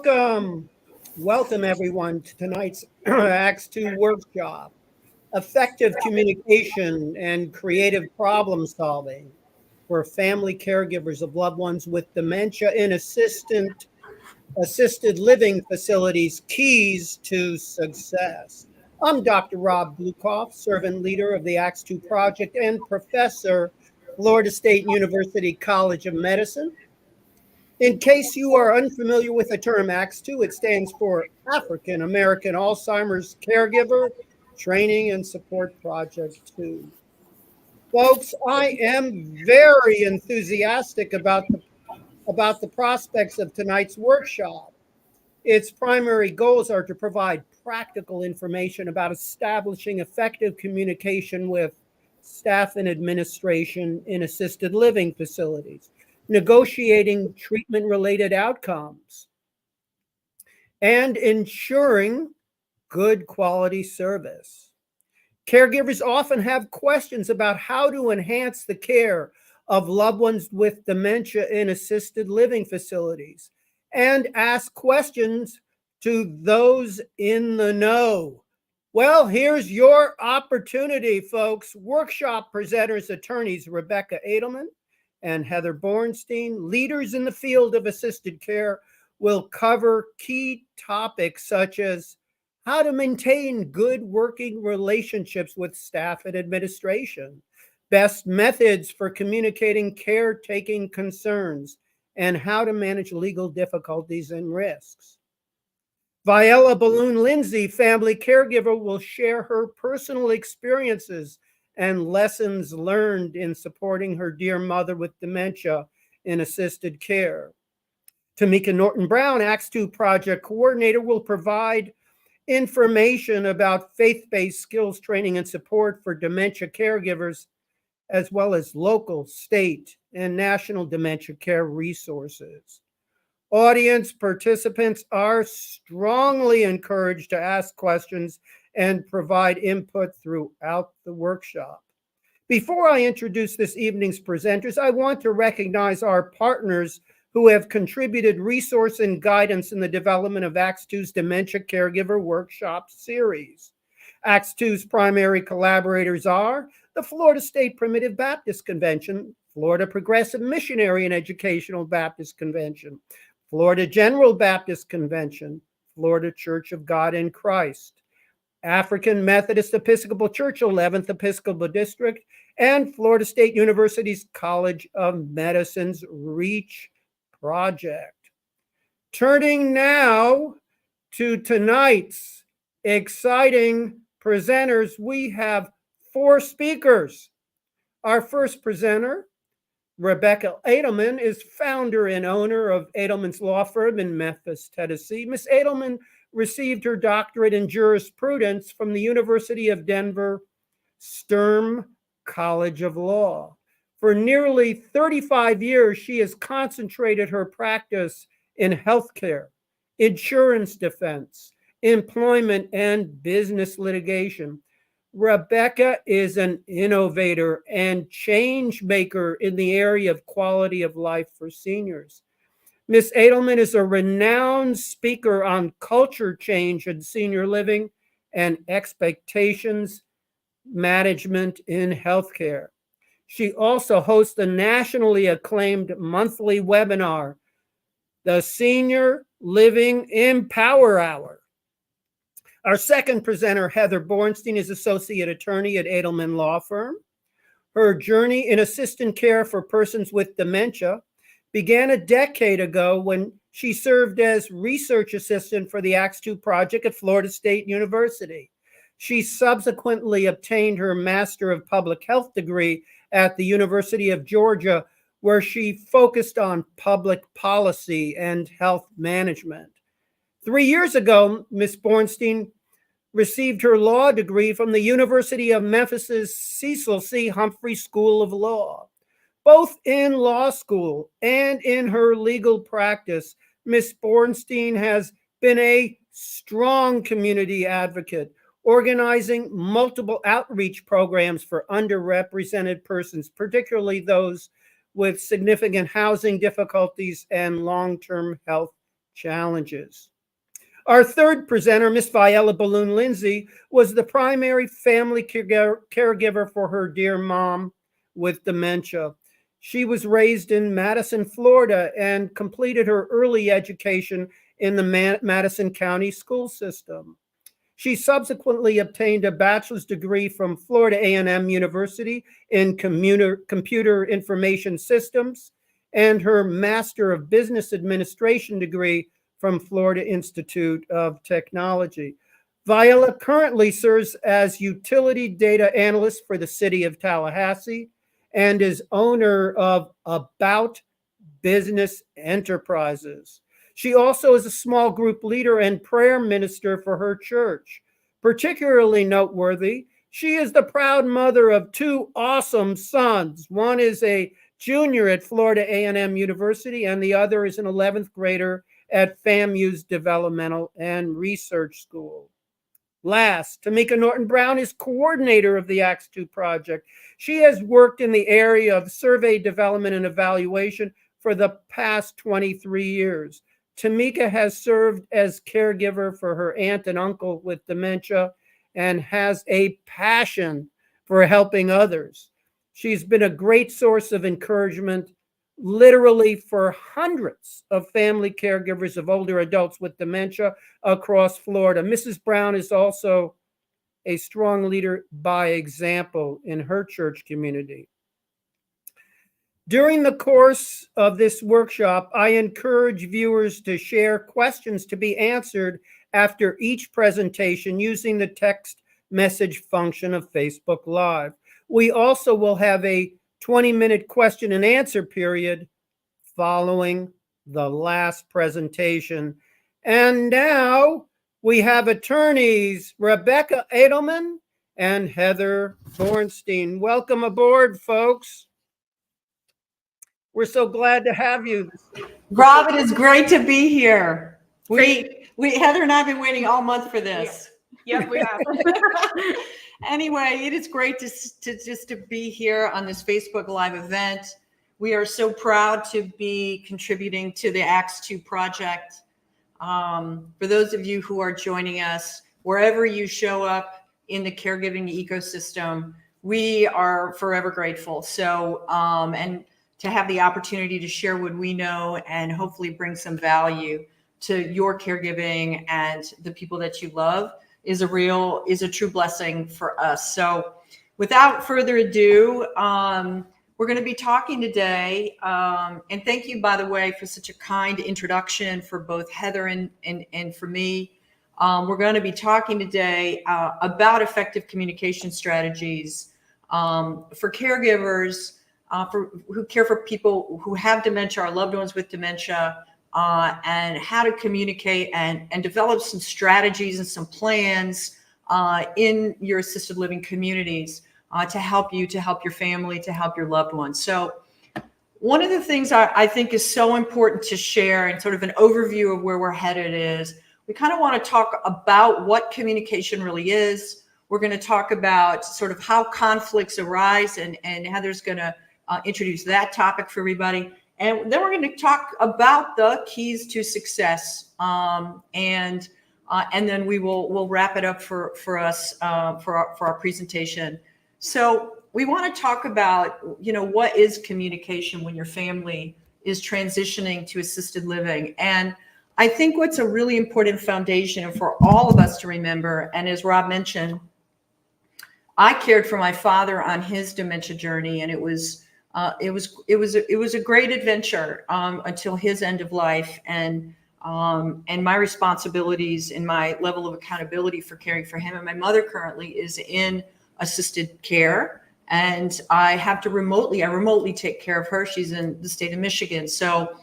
Welcome everyone to tonight's ACTS2 workshop, Effective Communication and Creative Problem Solving for Family Caregivers of Loved Ones with Dementia in Assisted Living Facilities, Keys to Success. I'm Dr. Rob Blukoff, servant leader of the ACTS2 Project and professor, Florida State University College of Medicine. In case you are unfamiliar with the term ACTS2, it stands for African American Alzheimer's Caregiver Training and Support Project 2. Folks, I am very enthusiastic about the prospects of tonight's workshop. Its primary goals are to provide practical information about establishing effective communication with staff and administration in assisted living facilities, negotiating treatment-related outcomes, and ensuring good quality service. Caregivers often have questions about how to enhance the care of loved ones with dementia in assisted living facilities and ask questions to those in the know. Well, here's your opportunity, folks. Workshop presenters, attorneys Rebecca Adelman and Heather Bornstein, leaders in the field of assisted care, will cover key topics such as how to maintain good working relationships with staff and administration, best methods for communicating caretaking concerns, and how to manage legal difficulties and risks. ViElla Balloon-Lindsey, family caregiver, will share her personal experiences and lessons learned in supporting her dear mother with dementia in assisted care. Tomeka Norton-Brown, ACTS2 Project Coordinator, will provide information about faith-based skills training and support for dementia caregivers, as well as local, state, and national dementia care resources. Audience participants are strongly encouraged to ask questions and provide input throughout the workshop. Before I introduce this evening's presenters, I want to recognize our partners who have contributed resource and guidance in the development of ACTS2's Dementia Caregiver Workshop series. ACTS2's primary collaborators are the Florida State Primitive Baptist Convention, Florida Progressive Missionary and Educational Baptist Convention, Florida General Baptist Convention, Florida Church of God in Christ, African Methodist Episcopal Church 11th Episcopal District, and Florida State University's College of Medicine's REACH project. Turning now to tonight's exciting presenters, we have 4 speakers. Our first presenter, Rebecca Adelman, is founder and owner of Adelman's Law Firm in Memphis, Tennessee. Ms. Adelman received her doctorate in jurisprudence from the University of Denver Sturm College of Law. For nearly 35 years, she has concentrated her practice in healthcare, insurance defense, employment, and business litigation. Rebecca is an innovator and change maker in the area of quality of life for seniors. Ms. Adelman is a renowned speaker on culture change in senior living and expectations management in healthcare. She also hosts a nationally acclaimed monthly webinar, the Senior Living Empower Hour. Our second presenter, Heather Bornstein, is associate attorney at Adelman Law Firm. Her journey in assistant care for persons with dementia began a decade ago when she served as research assistant for the ACTS2 Project at Florida State University. She subsequently obtained her Master of Public Health degree at the University of Georgia, where she focused on public policy and health management. 3 years ago, Ms. Bornstein received her law degree from the University of Memphis's Cecil C. Humphrey School of Law. Both in law school and in her legal practice, Ms. Bornstein has been a strong community advocate, organizing multiple outreach programs for underrepresented persons, particularly those with significant housing difficulties and long-term health challenges. Our third presenter, Miss ViElla Balloon-Lindsey, was the primary family caregiver for her dear mom with dementia. She was raised in Madison, Florida, and completed her early education in the Madison County school system. She subsequently obtained a bachelor's degree from Florida A&M University in computer information systems and her Master of Business Administration degree from Florida Institute of Technology. ViElla currently serves as utility data analyst for the city of Tallahassee and is owner of About Business Enterprises. She also is a small group leader and prayer minister for her church. Particularly noteworthy, she is the proud mother of two awesome sons. One is a junior at Florida A&M University, and the other is an 11th grader at FAMU's Developmental and Research School. Last, Tomeka Norton-Brown is coordinator of the ACTS2 Project. She has worked in the area of survey development and evaluation for the past 23 years. Tomeka has served as caregiver for her aunt and uncle with dementia and has a passion for helping others. She's been a great source of encouragement, literally for hundreds of family caregivers of older adults with dementia across Florida. Mrs. Brown is also a strong leader by example in her church community. During the course of this workshop, I encourage viewers to share questions to be answered after each presentation using the text message function of Facebook Live. We also will have a 20-minute question and answer period following the last presentation. And now we have attorneys Rebecca Adelman and Heather Bornstein. Welcome aboard, folks. We're so glad to have you. Rob, it is great to be here. Heather and I have been waiting all month for this. Yep, we have. Anyway, it is great to be here on this Facebook Live event. We are so proud to be contributing to the ACTS2 Project. For those of you who are joining us, wherever you show up in the caregiving ecosystem, we are forever grateful. So, and to have the opportunity to share what we know and hopefully bring some value to your caregiving and the people that you love is a true blessing for us. So without further ado, we're going to be talking today, and thank you, by the way, for such a kind introduction for both Heather and for me. We're going to be talking today about effective communication strategies for caregivers who care for people who have dementia or loved ones with dementia, and how to communicate and develop some strategies and some plans in your assisted living communities to help you, to help your family, to help your loved ones. So one of the things I think is so important to share and sort of an overview of where we're headed is we kind of want to talk about what communication really is. We're going to talk about sort of how conflicts arise, and Heather's going to introduce that topic for everybody. And then we're going to talk about the keys to success. And then we'll wrap it up for us for our presentation. So we want to talk about, what is communication when your family is transitioning to assisted living. And I think what's a really important foundation for all of us to remember, and as Rob mentioned, I cared for my father on his dementia journey, and it was a great adventure until his end of life, and my responsibilities and my level of accountability for caring for him. And my mother currently is in assisted care, and I remotely take care of her. She's in the state of Michigan. So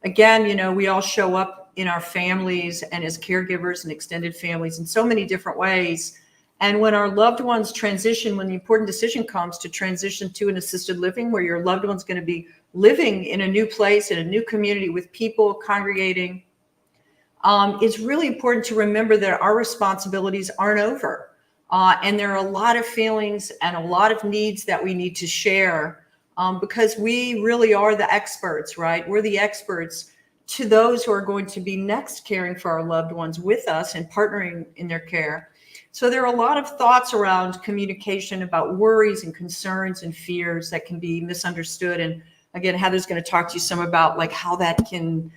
again, we all show up in our families and as caregivers and extended families in so many different ways. And when our loved ones transition, when the important decision comes to transition to an assisted living where your loved one's going to be living in a new place, in a new community with people congregating, it's really important to remember that our responsibilities aren't over. And there are a lot of feelings and a lot of needs that we need to share because we really are the experts, right? We're the experts to those who are going to be next caring for our loved ones with us and partnering in their care. So there are a lot of thoughts around communication about worries and concerns and fears that can be misunderstood. And again, Heather's going to talk to you some about like how that can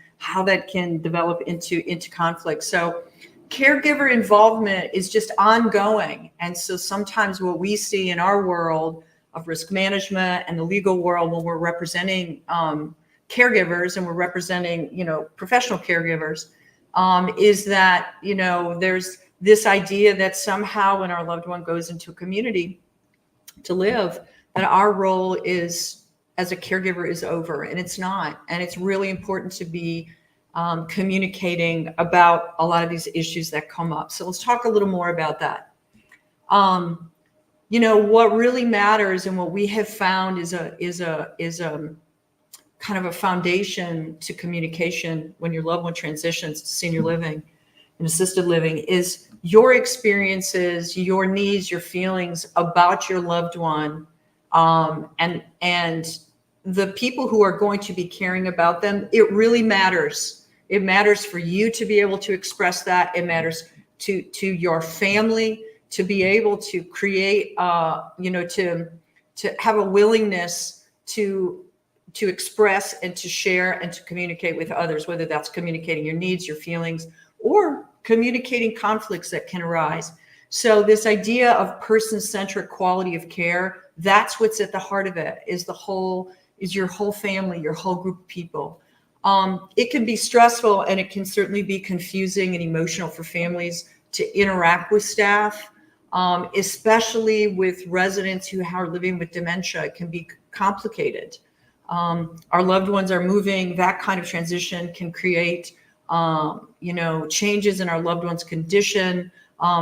develop into conflict. So caregiver involvement is just ongoing. And so sometimes what we see in our world of risk management and the legal world when we're representing caregivers and we're representing, professional caregivers, is that, there's this idea that somehow when our loved one goes into a community to live, that our role is as a caregiver is over, and it's not. And it's really important to be communicating about a lot of these issues that come up. So let's talk a little more about that. What really matters and what we have found is a kind of a foundation to communication when your loved one transitions to senior living and assisted living is your experiences, your needs, your feelings about your loved one, and the people who are going to be caring about them. It really matters. It matters for you to be able to express that. It matters to your family to be able to create, to have a willingness to express and to share and to communicate with others, whether that's communicating your needs, your feelings, or communicating conflicts that can arise. So this idea of person-centric quality of care, that's what's at the heart of it, is your whole family, your whole group of people. It can be stressful and it can certainly be confusing and emotional for families to interact with staff, especially with residents who are living with dementia. It can be complicated. Our loved ones are moving. That kind of transition can create, changes in our loved one's condition.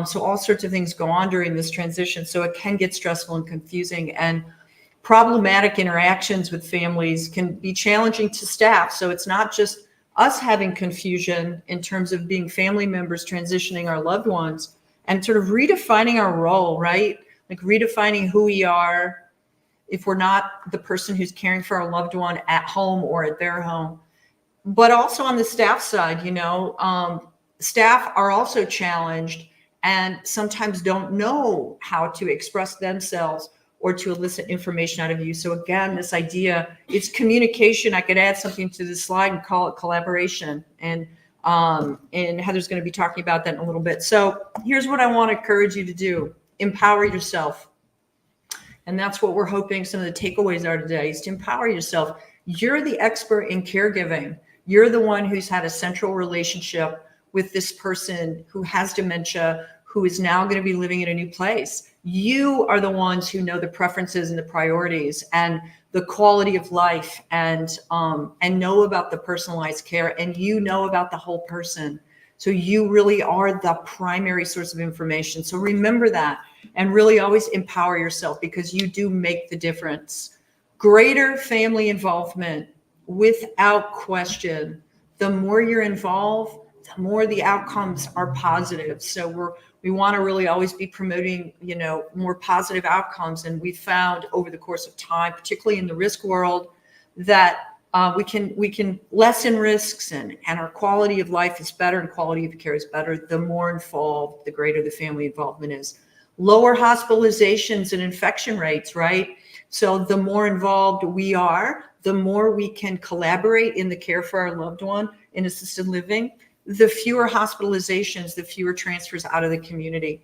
So all sorts of things go on during this transition. So it can get stressful and confusing, and problematic interactions with families can be challenging to staff. So it's not just us having confusion in terms of being family members transitioning our loved ones and sort of redefining our role, right? Like redefining who we are if we're not the person who's caring for our loved one at home or at their home. But also on the staff side, staff are also challenged and sometimes don't know how to express themselves or to elicit information out of you. So again, this idea, it's communication. I could add something to this slide and call it collaboration. And Heather's going to be talking about that in a little bit. So here's what I want to encourage you to do. Empower yourself. And that's what we're hoping some of the takeaways are today, is to empower yourself. You're the expert in caregiving. You're the one who's had a central relationship with this person who has dementia, who is now going to be living in a new place. You are the ones who know the preferences and the priorities and the quality of life, and know about the personalized care, and you know about the whole person. So you really are the primary source of information. So remember that, and really always empower yourself, because you do make the difference. Greater family involvement, without question. The more you're involved, the more the outcomes are positive. So we want to really always be promoting, more positive outcomes. And we found over the course of time, particularly in the risk world, that we can lessen risks, and our quality of life is better and quality of care is better. The more involved, the greater the family involvement is. Lower hospitalizations and infection rates, right? So the more involved we are, the more we can collaborate in the care for our loved one in assisted living, the fewer hospitalizations, the fewer transfers out of the community.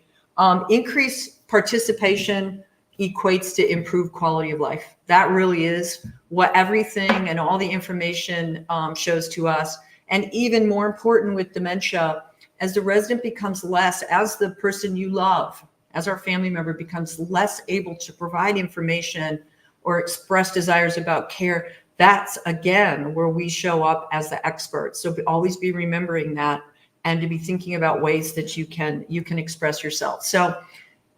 Increased participation equates to improved quality of life. That really is what everything and all the information shows to us. And even more important with dementia, as the resident becomes less, as the person you love, as our family member becomes less able to provide information or express desires about care, that's again where we show up as the experts. So always be remembering that, and to be thinking about ways that you can express yourself. So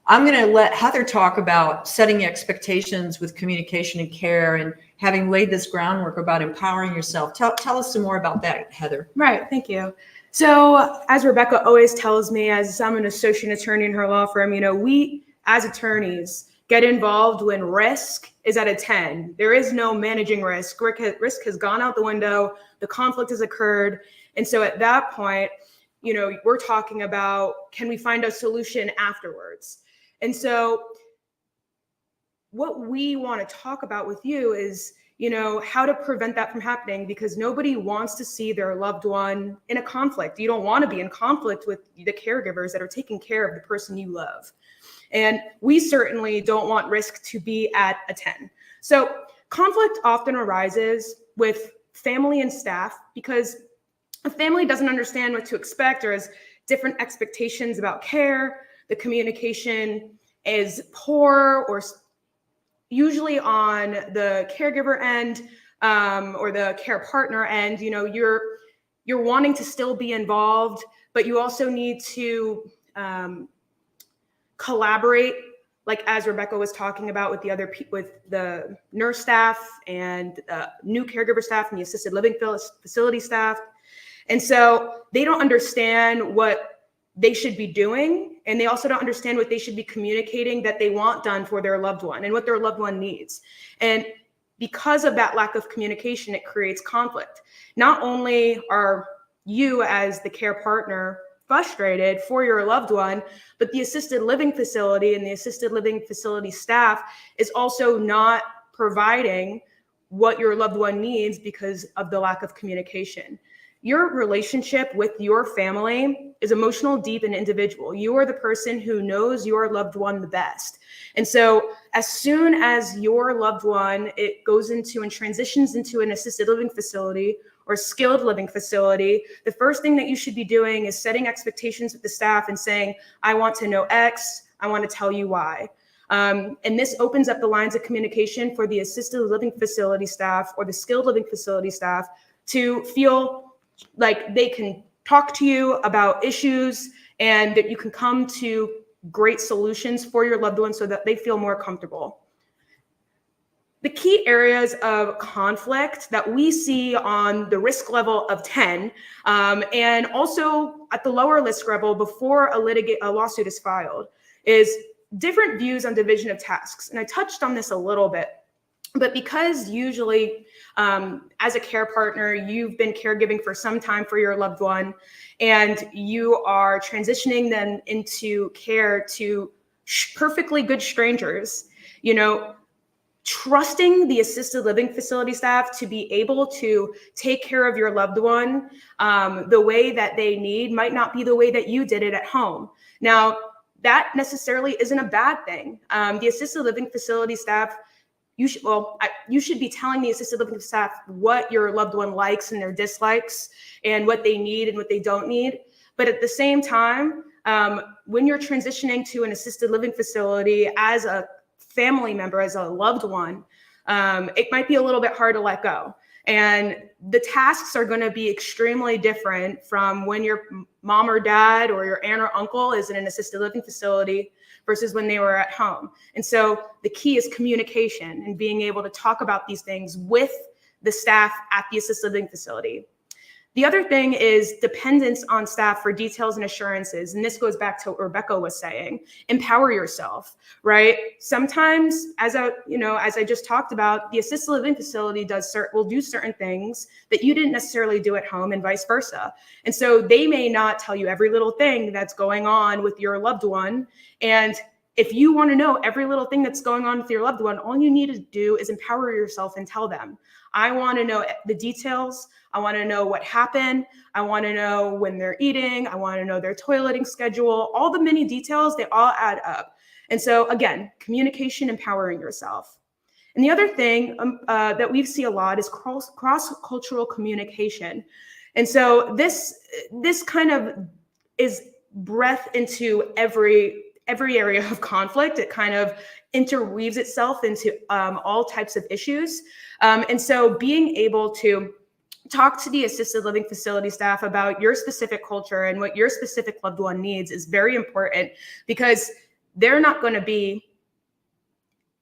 I'm going to let Heather talk about setting expectations with communication and care, and having laid this groundwork about empowering yourself. Tell us some more about that, Heather. Right. Thank you. So as Rebecca always tells me, as I'm an associate attorney in her law firm, we as attorneys get involved when risk is at a 10. There is no managing risk. Risk has gone out the window. The conflict has occurred. And so at that point, we're talking about, can we find a solution afterwards? And so what we want to talk about with you is, how to prevent that from happening, because nobody wants to see their loved one in a conflict. You don't want to be in conflict with the caregivers that are taking care of the person you love. And we certainly don't want risk to be at a 10. So conflict often arises with family and staff because a family doesn't understand what to expect or has different expectations about care. The communication is poor, or usually on the caregiver end or the care partner end. You're wanting to still be involved, but you also need to collaborate, like as Rebecca was talking about, with the nurse staff and new caregiver staff and the assisted living facility staff. And so they don't understand what they should be doing, and they also don't understand what they should be communicating that they want done for their loved one and what their loved one needs. And because of that lack of communication, it creates conflict. Not only are you as the care partner frustrated for your loved one, but the assisted living facility and the assisted living facility staff is also not providing what your loved one needs because of the lack of communication. Your relationship with your family is emotional, deep, and individual. You are the person who knows your loved one the best. And so as soon as your loved one, it goes into and transitions into an assisted living facility or skilled living facility, the first thing that you should be doing is setting expectations with the staff and saying, I want to know X, I want to tell you Y. And this opens up the lines of communication for the assisted living facility staff or the skilled living facility staff to feel like they can talk to you about issues and that you can come to great solutions for your loved one so that they feel more comfortable. The key areas of conflict that we see on the risk level of 10 and also at the lower risk level before a lawsuit is filed is different views on division of tasks. And I touched on this a little bit. But because usually as a care partner, you've been caregiving for some time for your loved one, and you are transitioning them into care to perfectly good strangers, trusting the assisted living facility staff to be able to take care of your loved one the way that they need might not be the way that you did it at home. Now, that necessarily isn't a bad thing. The assisted living facility staff, you should be telling the assisted living staff what your loved one likes and their dislikes and what they need and what they don't need. But at the same time, when you're transitioning to an assisted living facility as a family member, as a loved one, it might be a little bit hard to let go. And the tasks are going to be extremely different from when your mom or dad or your aunt or uncle is in an assisted living facility versus when they were at home. And so the key is communication and being able to talk about these things with the staff at the assisted living facility. The other thing is dependence on staff for details and assurances. And this goes back to what Rebecca was saying, empower yourself, right? Sometimes, as I just talked about, the assisted living facility will do certain things that you didn't necessarily do at home and vice versa. And so they may not tell you every little thing that's going on with your loved one. And if you want to know every little thing that's going on with your loved one, all you need to do is empower yourself and tell them. I want to know the details. I want to know what happened. I want to know when they're eating. I want to know their toileting schedule. All the many details, they all add up. And so again, communication, empowering yourself. And the other thing that we see a lot is cross-cultural communication. And so this kind of is breadth into every area of conflict. It kind of interweaves itself into all types of issues. And so being able to talk to the assisted living facility staff about your specific culture and what your specific loved one needs is very important, because they're not going to be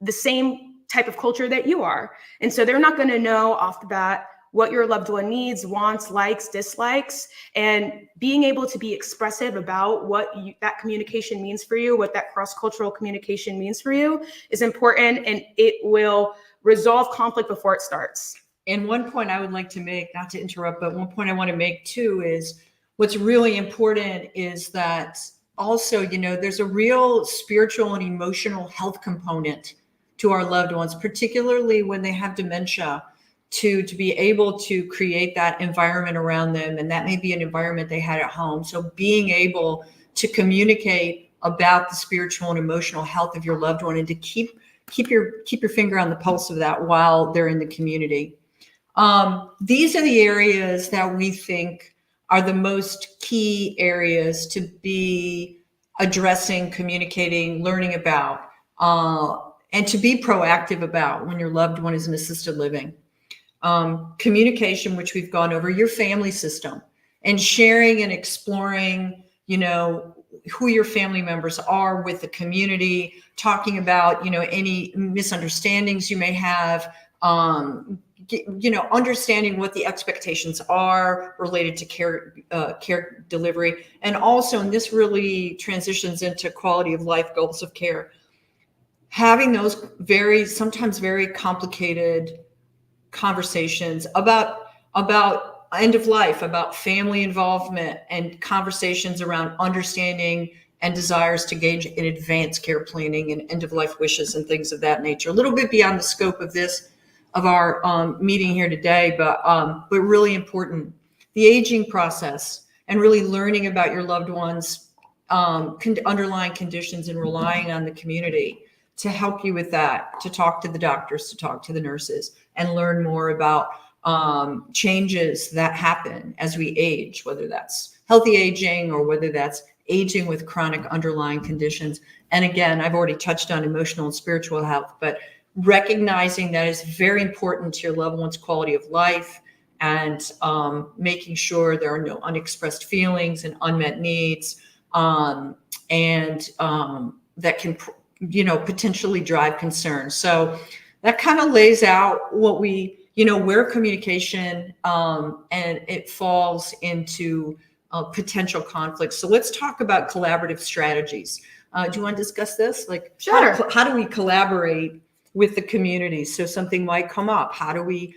the same type of culture that you are. And so they're not going to know off the bat what your loved one needs, wants, likes, dislikes, and being able to be expressive about what that communication means for you, what that cross-cultural communication means for you is important, and it will resolve conflict before it starts. And one point I would like to make, not to interrupt, but one point I want to make too is what's really important is that also, you know, there's a real spiritual and emotional health component to our loved ones, particularly when they have dementia, to be able to create that environment around them. And that may be an environment they had at home. So being able to communicate about the spiritual and emotional health of your loved one, and to keep your finger on the pulse of that while they're in the community. These are the areas that we think are the most key areas to be addressing, communicating, learning about, and to be proactive about when your loved one is in assisted living. Communication, which we've gone over, your family system, and sharing and exploring, you know, who your family members are with the community, talking about, you know, any misunderstandings you may have, you know, understanding what the expectations are related to care delivery. And also, and this really transitions into quality of life goals of care, having those sometimes very complicated conversations about end of life, about family involvement, and conversations around understanding and desires to engage in advanced care planning and end of life wishes and things of that nature. A little bit beyond the scope of our meeting here today, but really important. The aging process and really learning about your loved ones' underlying conditions, and relying on the community to help you with that, to talk to the doctors, to talk to the nurses, and learn more about changes that happen as we age, whether that's healthy aging or whether that's aging with chronic underlying conditions. And again, I've already touched on emotional and spiritual health, but recognizing that is very important to your loved one's quality of life, and making sure there are no unexpressed feelings and unmet needs, and that can, you know, potentially drive concern. So that kind of lays out what we, you know, where communication and it falls into potential conflicts. So let's talk about collaborative strategies. Do you want to discuss this? Like, Sure. How do we collaborate with the community? So something might come up. How do we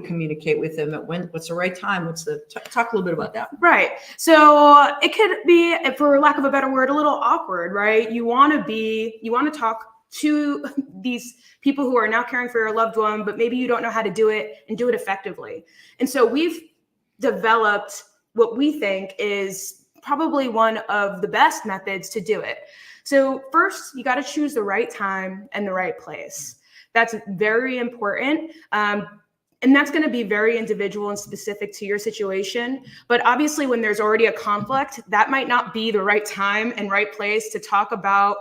communicate with them? What's the right time? Talk a little bit about that. Right. So it could be, for lack of a better word, a little awkward, right? You want to talk to these people who are now caring for your loved one, but maybe you don't know how to do it and do it effectively. And so we've developed what we think is probably one of the best methods to do it. So first, you got to choose the right time and the right place. That's very important. And that's going to be very individual and specific to your situation. But obviously, when there's already a conflict, that might not be the right time and right place to talk about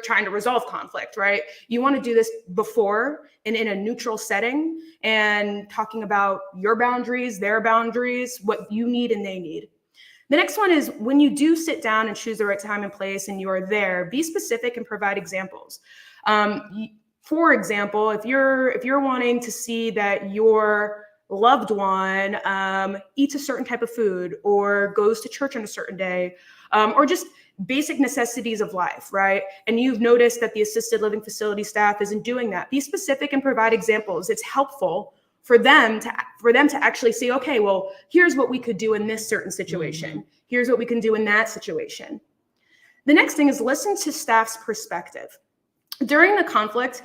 trying to resolve conflict, right? You want to do this before and in a neutral setting, and talking about your boundaries, their boundaries, what you need and they need. The next one is, when you do sit down and choose the right time and place and you are there, be specific and provide examples. For example, if you're wanting to see that your loved one eats a certain type of food, or goes to church on a certain day, or just basic necessities of life, right? And you've noticed that the assisted living facility staff isn't doing that, be specific and provide examples. It's helpful for them to actually say, okay, well, here's what we could do in this certain situation. Mm-hmm. Here's what we can do in that situation. The next thing is, listen to staff's perspective. During the conflict,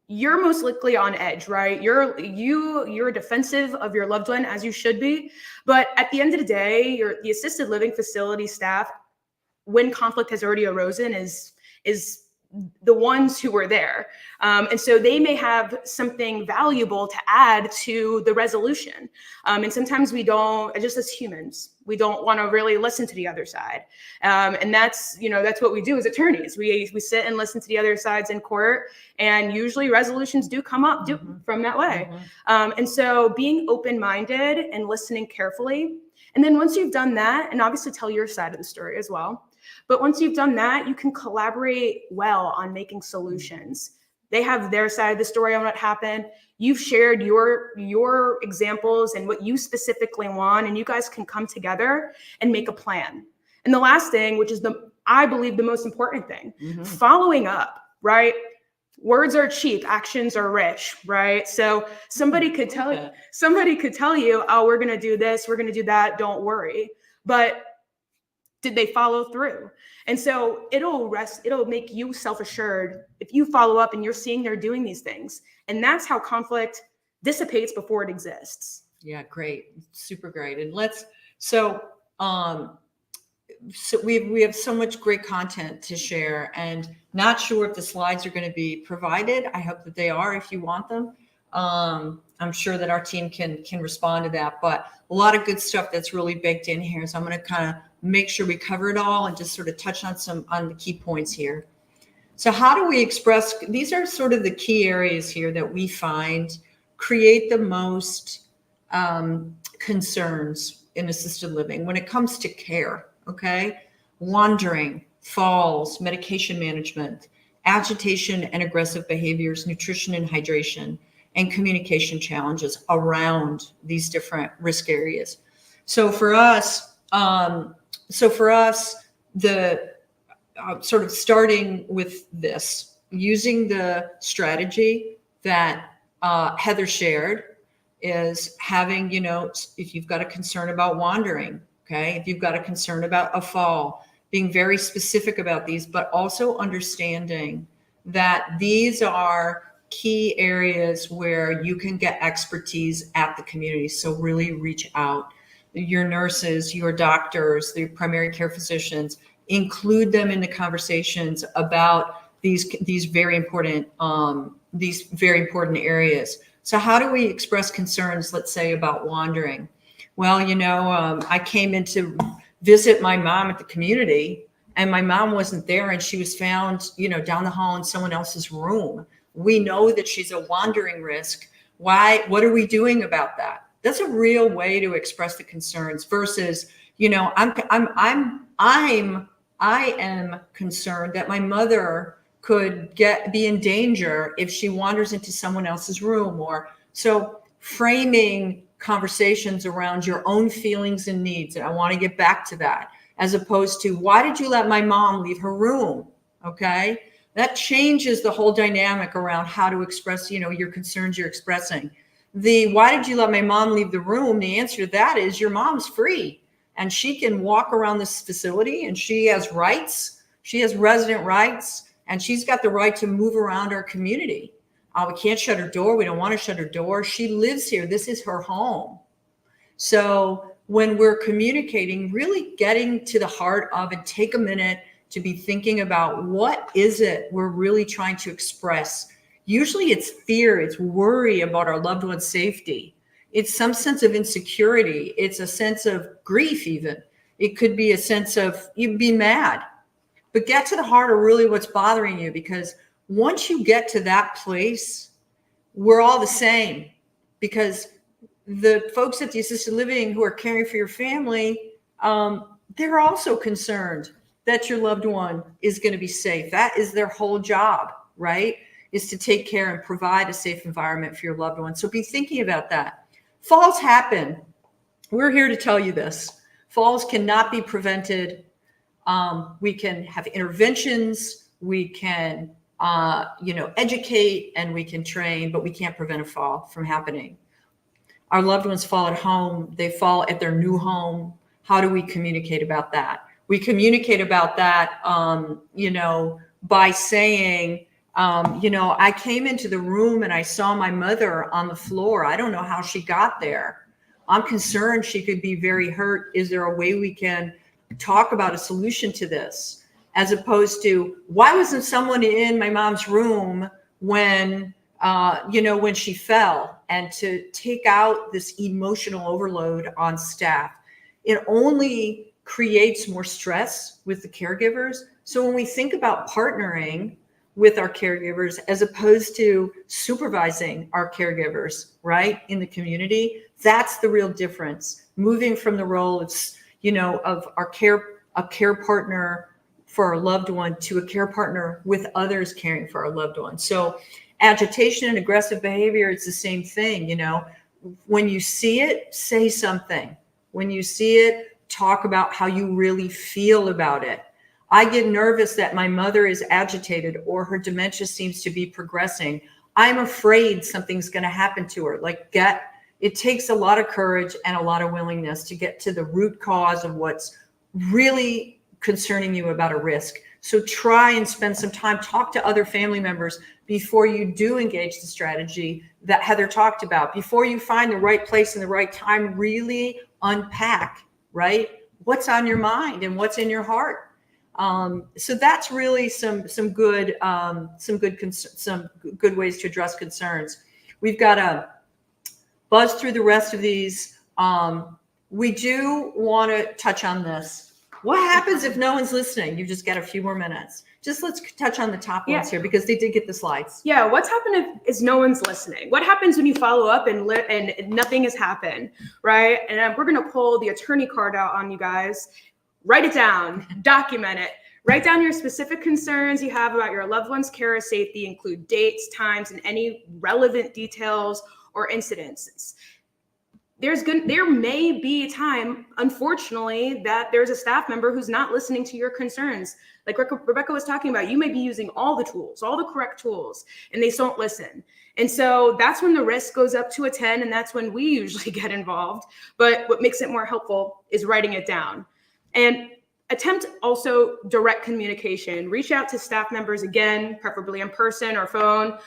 you're most likely on edge, right? You're defensive of your loved one, as you should be. But at the end of the day, the assisted living facility staff, when conflict has already arisen, is the ones who were there. And so they may have something valuable to add to the resolution. And sometimes we don't, just as humans, we don't want to really listen to the other side. And that's what we do as attorneys. We sit and listen to the other sides in court, and usually resolutions do come up from that way. And so being open-minded and listening carefully. And then once you've done that, and obviously tell your side of the story as well, but once you've done that, you can collaborate well on making solutions. They have their side of the story on what happened. You've shared your examples and what you specifically want, and you guys can come together and make a plan. And the last thing, which is I believe the most important thing, following up, right? Words are cheap, actions are rich, right? So somebody could tell you, oh, we're going to do this, we're going to do that, don't worry. But did they follow through? And so it'll make you self-assured if you follow up and you're seeing they're doing these things. And that's how conflict dissipates before it exists. Yeah, great. Super great. And so we have so much great content to share, and not sure if the slides are going to be provided. I hope that they are if you want them. I'm sure that our team can respond to that, but a lot of good stuff that's really baked in here. So I'm going to kind of make sure we cover it all and just sort of touch on the key points here. So how do we express? These are sort of the key areas here that we find create the most concerns in assisted living when it comes to care. Okay, wandering, falls, medication management, agitation and aggressive behaviors, nutrition and hydration, and communication challenges around these different risk areas. So for us, the sort of starting with this, using the strategy that Heather shared, is having, if you've got a concern about wandering, okay, if you've got a concern about a fall, being very specific about these, but also understanding that these are key areas where you can get expertise at the community. So really reach out. Your nurses, your doctors, the primary care physicians, include them in the conversations about these very important areas. So how do we express concerns, let's say, about wandering? Well, I came in to visit my mom at the community, and my mom wasn't there, and she was found, down the hall in someone else's room. We know that she's a wandering risk. Why? What are we doing about that? That's a real way to express the concerns versus, I am concerned that my mother could be in danger if she wanders into someone else's room. Or so framing conversations around your own feelings and needs. And I want to get back to that, as opposed to, why did you let my mom leave her room? Okay. That changes the whole dynamic around how to express, your concerns you're expressing. Why did you let my mom leave the room? The answer to that is your mom's free and she can walk around this facility and she has rights. She has resident rights and she's got the right to move around our community. We can't shut her door. We don't want to shut her door. She lives here. This is her home. So when we're communicating, really getting to the heart of it, take a minute to be thinking about what is it we're really trying to express. Usually it's fear, it's worry about our loved one's safety. It's some sense of insecurity. It's a sense of grief even. It could be a sense of you'd be mad. But get to the heart of really what's bothering you, because once you get to that place, we're all the same, because the folks at the assisted living who are caring for your family, they're also concerned that your loved one is going to be safe. That is their whole job, right? Is to take care and provide a safe environment for your loved one. So be thinking about that. Falls happen. We're here to tell you this. Falls cannot be prevented. We can have interventions. We can educate and we can train, but we can't prevent a fall from happening. Our loved ones fall at home. They fall at their new home. How do we communicate about that? We communicate about that, by saying, I came into the room and I saw my mother on the floor. I don't know how she got there. I'm concerned she could be very hurt. Is there a way we can talk about a solution to this? As opposed to, why wasn't someone in my mom's room when she fell? And to take out this emotional overload on staff. It only creates more stress with the caregivers. So when we think about partnering with our caregivers, as opposed to supervising our caregivers, right, in the community, that's the real difference. Moving from the role of a care partner for our loved one to a care partner with others caring for our loved one. So Agitation and aggressive behavior, it's the same thing. You know, when you see it, say something. When you see it, talk about how you really feel about it. I get nervous that my mother is agitated or her dementia seems to be progressing. I'm afraid something's going to happen to her. It takes a lot of courage and a lot of willingness to get to the root cause of what's really concerning you about a risk. So try and spend some time, talk to other family members before you do engage the strategy that Heather talked about. Before you find the right place and the right time, really unpack, right? What's on your mind and what's in your heart. So that's really some good ways to address concerns. We've got to buzz through the rest of these. We do want to touch on this. What happens if no one's listening? You just get a few more minutes. Just let's touch on the top ones here because they did get the slides. Yeah, what's happened is no one's listening. What happens when you follow up and nothing has happened, right? And we're gonna pull the attorney card out on you guys. Write it down, document it. Write down your specific concerns you have about your loved one's care or safety, include dates, times, and any relevant details or incidents. There may be a time, unfortunately, that there's a staff member who's not listening to your concerns. Like Rebecca was talking about, you may be using all the tools, all the correct tools, and they don't listen. And so that's when the risk goes up to a 10, and that's when we usually get involved. But what makes it more helpful is writing it down. And attempt also direct communication. Reach out to staff members again, preferably in person or phone,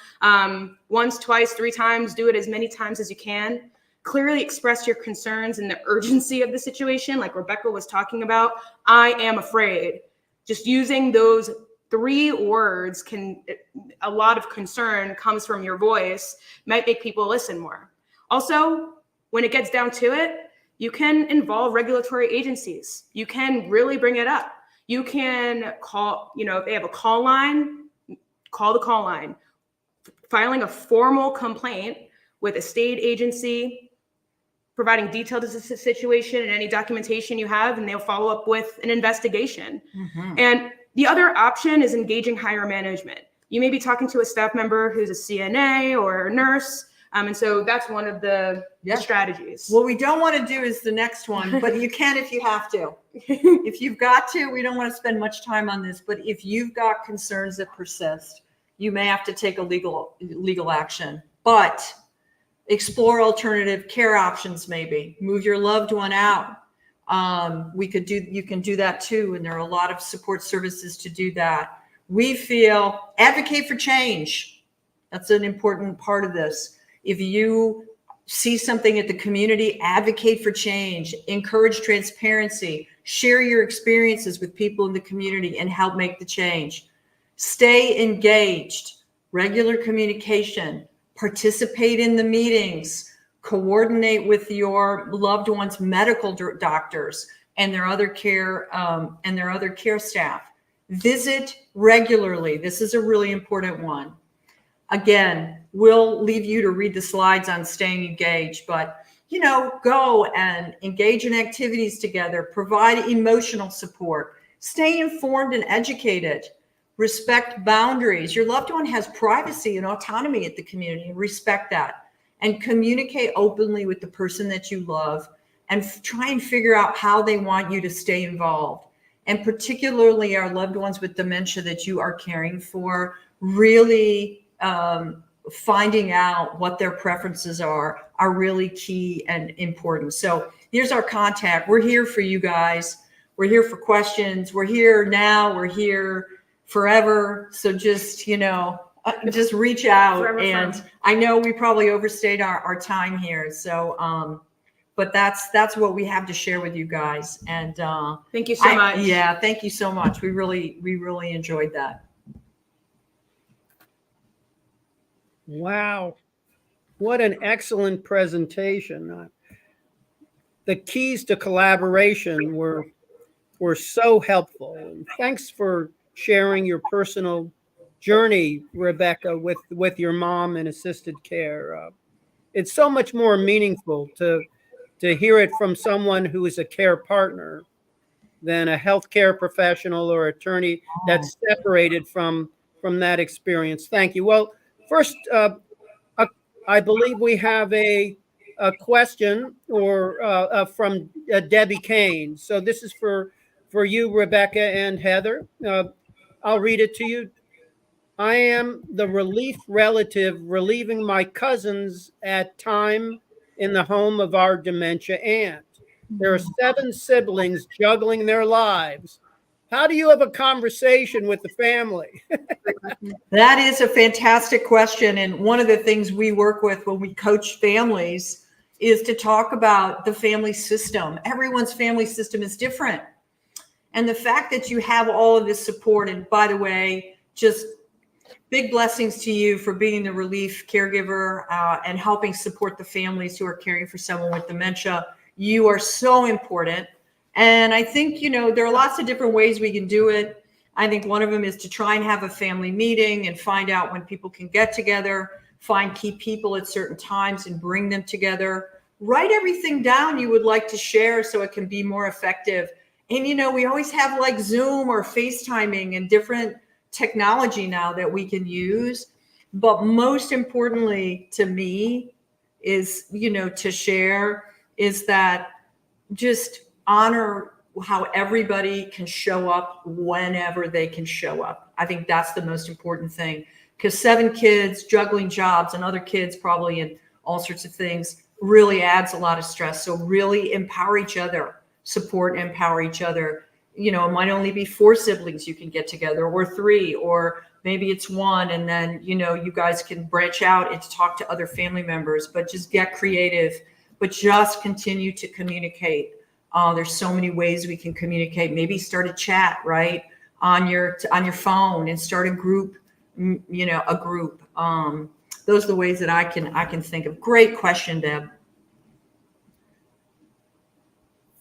once, twice, 3 times. Do it as many times as you can. Clearly express your concerns and the urgency of the situation, like Rebecca was talking about. I am afraid. Just using those 3 words a lot of concern comes from your voice, might make people listen more. Also, when it gets down to it, you can involve regulatory agencies. You can really bring it up. You can call, if they have a call line, call the call line. Filing a formal complaint with a state agency, providing details of the situation and any documentation you have, and they'll follow up with an investigation. Mm-hmm. And the other option is engaging higher management. You may be talking to a staff member who's a CNA or a nurse, and so that's one of the strategies. What we don't want to do is the next one, but you can if you have to. If you've got to, we don't want to spend much time on this, but if you've got concerns that persist, you may have to take a legal action. But explore alternative care options, maybe move your loved one out. You can do that too. And there are a lot of support services to do that. We feel advocate for change. That's an important part of this. If you see something at the community, advocate for change, encourage transparency, share your experiences with people in the community and help make the change. Stay engaged, regular communication, participate in the meetings, coordinate with your loved one's medical doctors and their other care staff. Visit regularly. This is a really important one. Again, we'll leave you to read the slides on staying engaged, but go and engage in activities together, provide emotional support, stay informed and educated. Respect boundaries. Your loved one has privacy and autonomy at the community. Respect that and communicate openly with the person that you love and try and figure out how they want you to stay involved. And particularly our loved ones with dementia that you are caring for, really finding out what their preferences are really key and important. So here's our contact. We're here for you guys. We're here for questions. We're here now. We're here forever. So just reach out. Forever and friend. I know we probably overstayed our time here. So, but that's what we have to share with you guys. And thank you so much. Yeah, thank you so much. We really enjoyed that. Wow. What an excellent presentation. The keys to collaboration were so helpful. And thanks for sharing your personal journey, Rebecca, with your mom in assisted care. It's so much more meaningful to hear it from someone who is a care partner than a healthcare professional or attorney that's separated from that experience. Thank you. Well, First, I believe we have a question from Debbie Kane. So this is for you, Rebecca and Heather. I'll read it to you. I am the relief relative relieving my cousins at time in the home of our dementia aunt. There are 7 siblings juggling their lives. How do you have a conversation with the family? That is a fantastic question. And one of the things we work with when we coach families is to talk about the family system. Everyone's family system is different. And the fact that you have all of this support, and by the way, just big blessings to you for being the relief caregiver and helping support the families who are caring for someone with dementia. You are so important. And I think, there are lots of different ways we can do it. I think one of them is to try and have a family meeting and find out when people can get together, find key people at certain times and bring them together. Write everything down you would like to share so it can be more effective. And, we always have like Zoom or FaceTiming and different technology now that we can use. But most importantly to me is, to share is that just honor how everybody can show up whenever they can show up. I think that's the most important thing, because 7 kids juggling jobs and other kids probably in all sorts of things really adds a lot of stress. So really empower each other, support and empower each other. It might only be 4 siblings you can get together, or 3, or maybe it's 1. And then, you guys can branch out and talk to other family members, but just get creative, but just continue to communicate. There's so many ways we can communicate. Maybe start a chat, right, on your phone, and start a group, a group. Those are the ways that I can think of. Great question, Deb.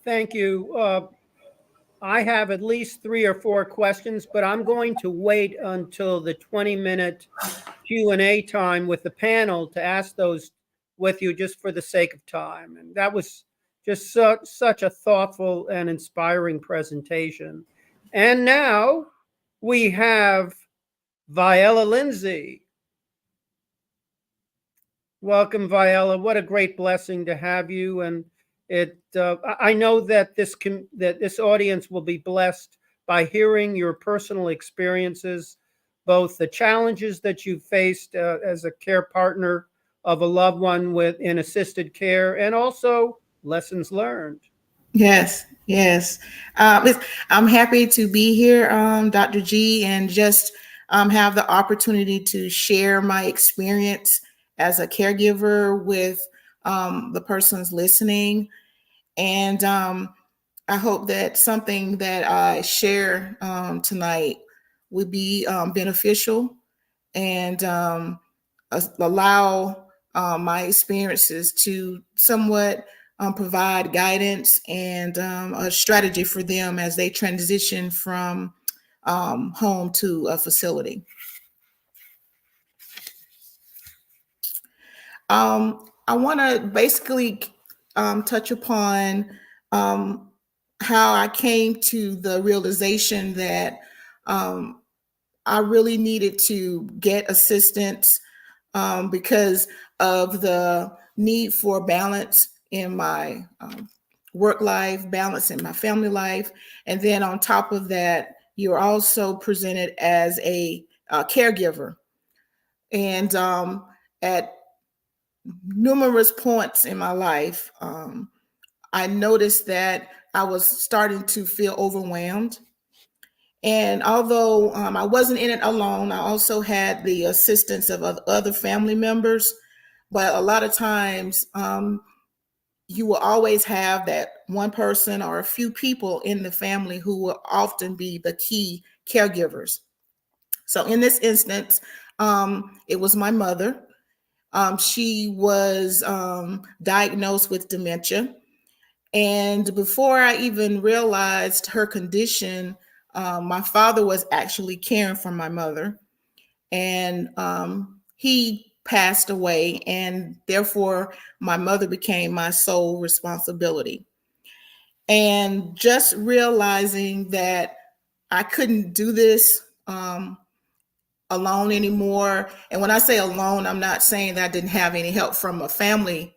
Thank you. I have at least 3 or 4 questions, but I'm going to wait until the 20-minute Q&A time with the panel to ask those with you, just for the sake of time. And that was just such a thoughtful and inspiring presentation. And now we have ViElla Balloon-Lindsey. Welcome, ViElla. What a great blessing to have you. And I know that this audience will be blessed by hearing your personal experiences, both the challenges that you faced as a care partner of a loved one in assisted care, and also lessons learned. Yes. I'm happy to be here, Dr. G, and just have the opportunity to share my experience as a caregiver with the persons listening. And I hope that something that I share tonight would be beneficial and allow my experiences to somewhat provide guidance and a strategy for them as they transition from home to a facility. I want to basically touch upon how I came to the realization that I really needed to get assistance because of the need for balance in my work life, balance in my family life. And then on top of that, you're also presented as a caregiver. And at numerous points in my life, I noticed that I was starting to feel overwhelmed. And although I wasn't in it alone, I also had the assistance of other family members. But a lot of times, you will always have that one person or a few people in the family who will often be the key caregivers. So in this instance, it was my mother. She was diagnosed with dementia. And before I even realized her condition, my father was actually caring for my mother. And he passed away, and therefore my mother became my sole responsibility. And just realizing that I couldn't do this alone anymore. And when I say alone, I'm not saying that I didn't have any help from the family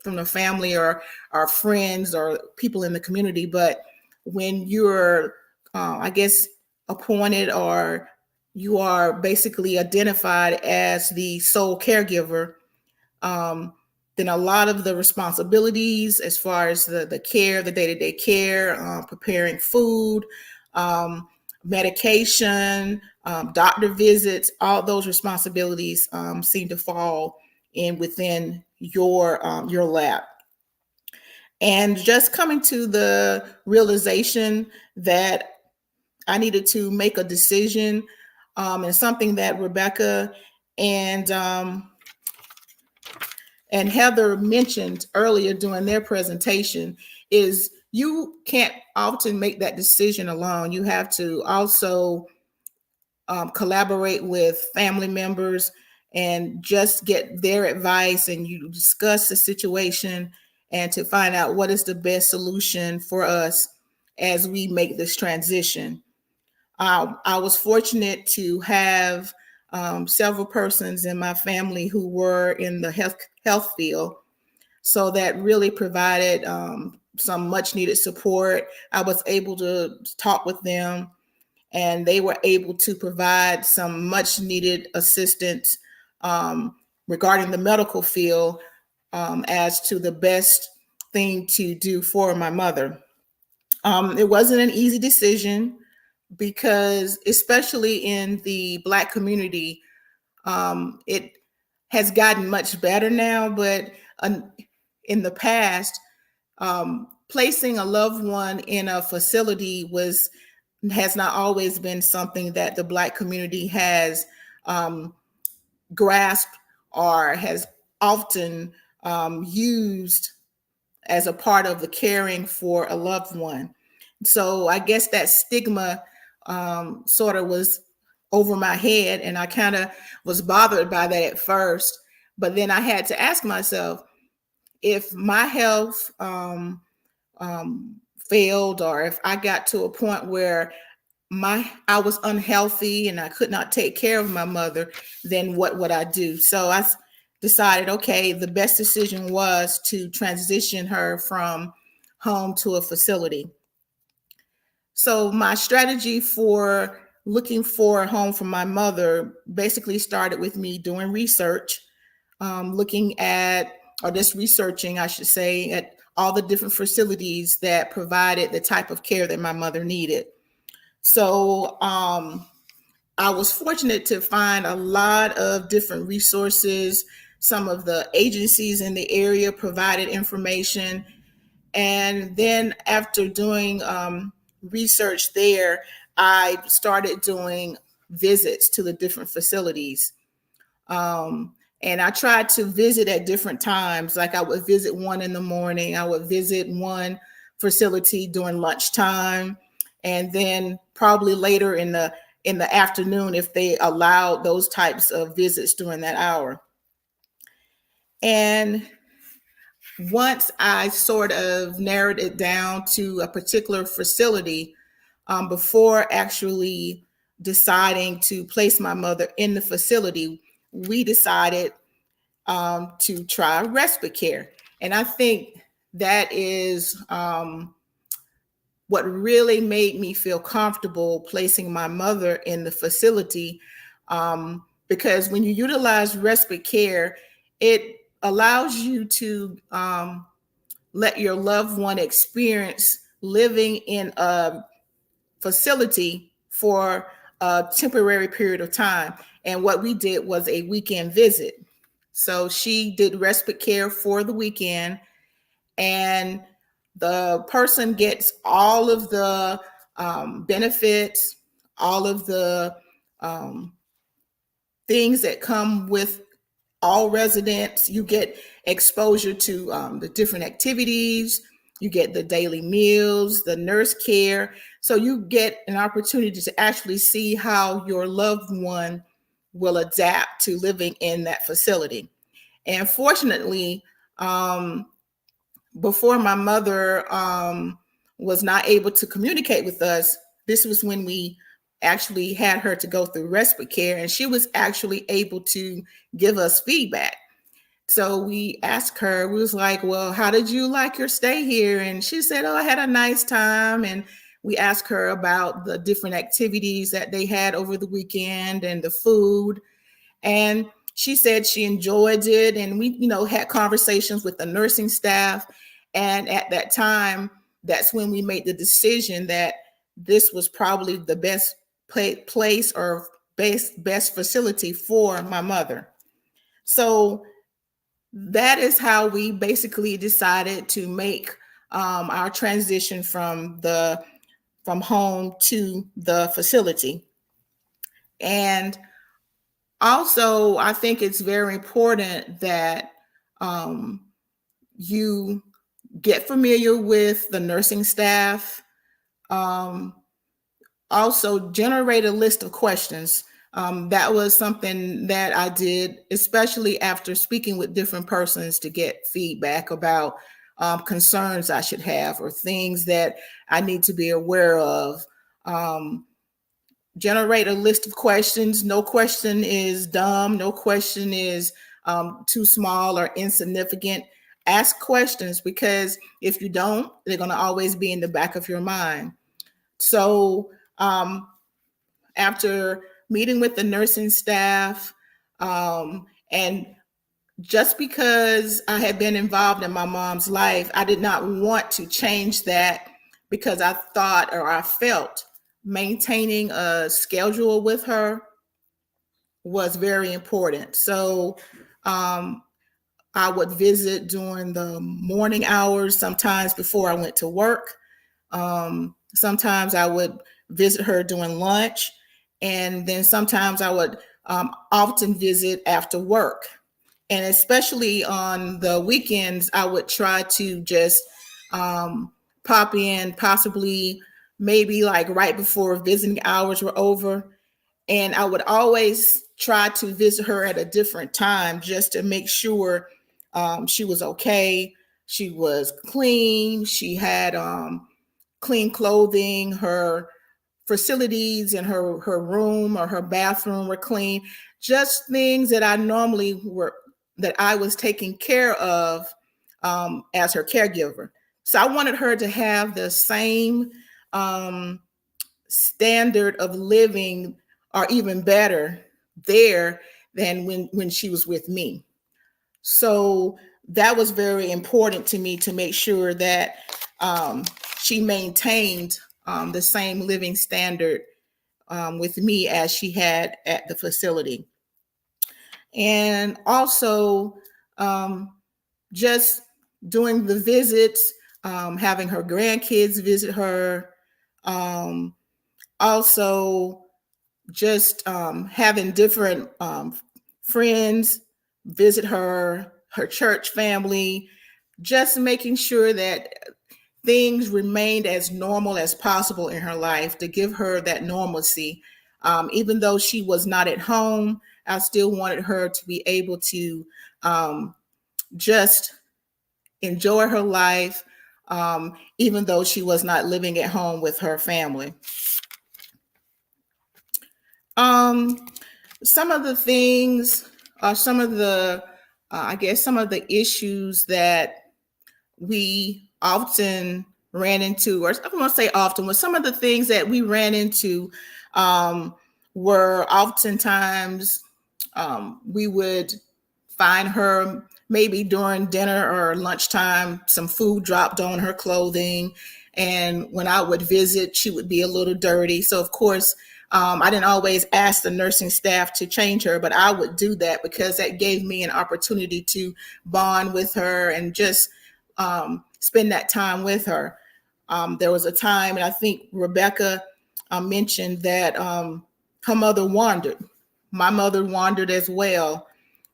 or our friends or people in the community. But when you're, I guess, appointed, or you are basically identified as the sole caregiver, then a lot of the responsibilities as far as the care, the day-to-day care, preparing food, medication, doctor visits, all those responsibilities seem to fall in within your lap. And just coming to the realization that I needed to make a decision, and something that Rebecca and Heather mentioned earlier during their presentation, is you can't often make that decision alone. You have to also collaborate with family members and just get their advice, and you discuss the situation and to find out what is the best solution for us as we make this transition. I was fortunate to have several persons in my family who were in the health field, so that really provided some much needed support. I was able to talk with them, and they were able to provide some much needed assistance regarding the medical field as to the best thing to do for my mother. It wasn't an easy decision, because especially in the Black community, it has gotten much better now, but in the past, placing a loved one in a facility has not always been something that the Black community has grasped or has often used as a part of the caring for a loved one. So I guess that stigma sort of was over my head, and I kind of was bothered by that at first. But then I had to ask myself, if my health failed, or if I got to a point where I was unhealthy and I could not take care of my mother, then what would I do? So I decided, okay, the best decision was to transition her from home to a facility. So my strategy for looking for a home for my mother basically started with me doing research, looking at, or just researching, I should say, at all the different facilities that provided the type of care that my mother needed. So I was fortunate to find a lot of different resources. Some of the agencies in the area provided information. And then after doing research there, I started doing visits to the different facilities. And I tried to visit at different times. Like I would visit one in the morning, I would visit one facility during lunchtime, and then probably later in the afternoon if they allowed those types of visits during that hour. And once I sort of narrowed it down to a particular facility, before actually deciding to place my mother in the facility, we decided to try respite care. And I think that is what really made me feel comfortable placing my mother in the facility, because when you utilize respite care, it allows you to let your loved one experience living in a facility for a temporary period of time. And what we did was a weekend visit. So she did respite care for the weekend, and the person gets all of the benefits, all of the things that come with all residents. You get exposure to the different activities, you get the daily meals, the nurse care. So you get an opportunity to actually see how your loved one will adapt to living in that facility. And fortunately, before my mother was not able to communicate with us, this was when we actually had her to go through respite care, and she was actually able to give us feedback. So we asked her, we was like, well, how did you like your stay here? And she said, oh, I had a nice time. And we asked her about the different activities that they had over the weekend and the food. And she said she enjoyed it. And we, had conversations with the nursing staff. And at that time, that's when we made the decision that this was probably the best place or best facility for my mother. So that is how we basically decided to make our transition from home to the facility. And also, I think it's very important that you get familiar with the nursing staff. Also, generate a list of questions. That was something that I did, especially after speaking with different persons to get feedback about concerns I should have or things that I need to be aware of. Generate a list of questions. No question is dumb. No question is too small or insignificant. Ask questions, because if you don't, they're going to always be in the back of your mind. So after meeting with the nursing staff, and just because I had been involved in my mom's life, I did not want to change that, because I thought, or I felt, maintaining a schedule with her was very important. So I would visit during the morning hours, sometimes before I went to work. Sometimes I would visit her during lunch, and then sometimes I would often visit after work. And especially on the weekends, I would try to just pop in, possibly maybe like right before visiting hours were over. And I would always try to visit her at a different time, just to make sure she was okay. She was clean. She had clean clothing. Her facilities in her room or her bathroom were clean. Just things that I was taking care of as her caregiver. So I wanted her to have the same standard of living, or even better, there than when she was with me. So that was very important to me, to make sure that she maintained the same living standard with me as she had at the facility. And also just doing the visits, having her grandkids visit her. Also just having different friends visit her church family, just making sure that things remained as normal as possible in her life, to give her that normalcy. Even though she was not at home, I still wanted her to be able to just enjoy her life, even though she was not living at home with her family. Some of the things, some of the issues that we often ran into, or I don't want to say often, but some of the things that we ran into were oftentimes we would find her maybe during dinner or lunchtime, some food dropped on her clothing. And when I would visit, she would be a little dirty. So of course, I didn't always ask the nursing staff to change her, but I would do that because that gave me an opportunity to bond with her and just spend that time with her. There was a time, and I think Rebecca mentioned that her mother wandered. My mother wandered as well.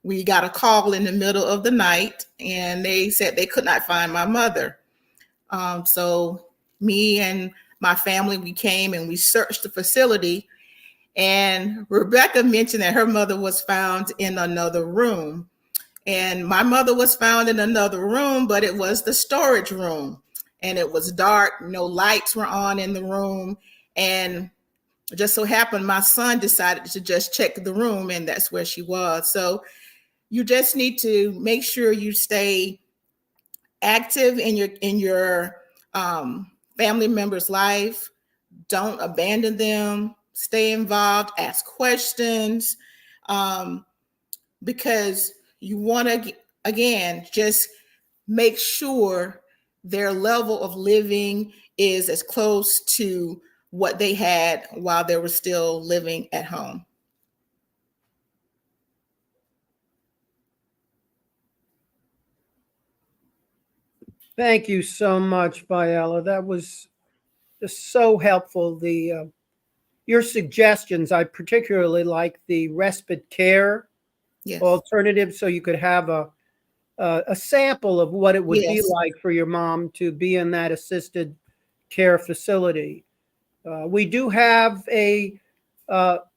We got a call in the middle of the night, and they said they could not find my mother. So me and my family, we came and we searched the facility, and Rebecca mentioned that her mother was found in another room. And my mother was found in another room, but it was the storage room, and it was dark. No lights were on in the room. And It just so happened my son decided to just check the room, and that's where she was. So you just need to make sure you stay active in your family member's life. Don't abandon them. Stay involved. Ask questions, because you want to, again, just make sure their level of living is as close to what they had while they were still living at home. Thank you so much, ViElla. That was just so helpful. Your suggestions, I particularly like the respite care Yes. alternative, so you could have a sample of what it would be Yes. like for your mom to be in that assisted care facility. We do have a well,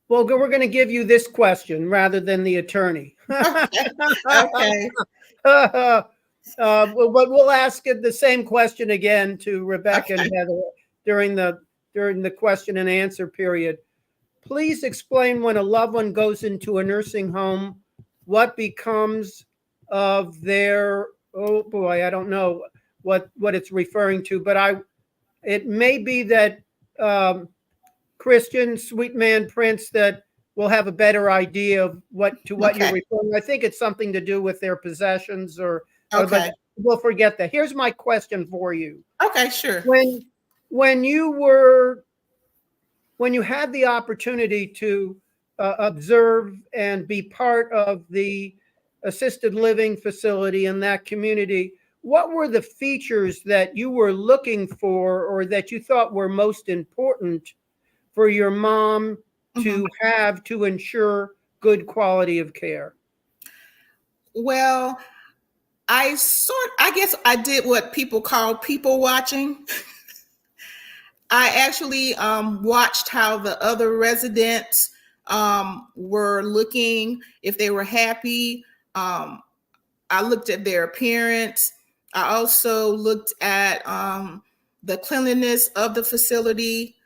we're going to give you this question rather than the attorney. Okay. But we'll ask it the same question again to Rebecca and Heather during the question and answer period. Please explain, when a loved one goes into a nursing home, what becomes of their, oh boy, I don't know what it's referring to, but it may be that Christian, Sweet Man Prince, that will have a better idea of what you're referring. I think it's something to do with their possessions but we'll forget that. Here's my question for you. Okay, sure. When you had the opportunity to observe and be part of the assisted living facility in that community, what were the features that you were looking for or that you thought were most important for your mom to have to ensure good quality of care? Well, I guess I did what people call people watching. I actually watched how the other residents were looking, if they were happy. I looked at their appearance. I also looked at the cleanliness of the facility.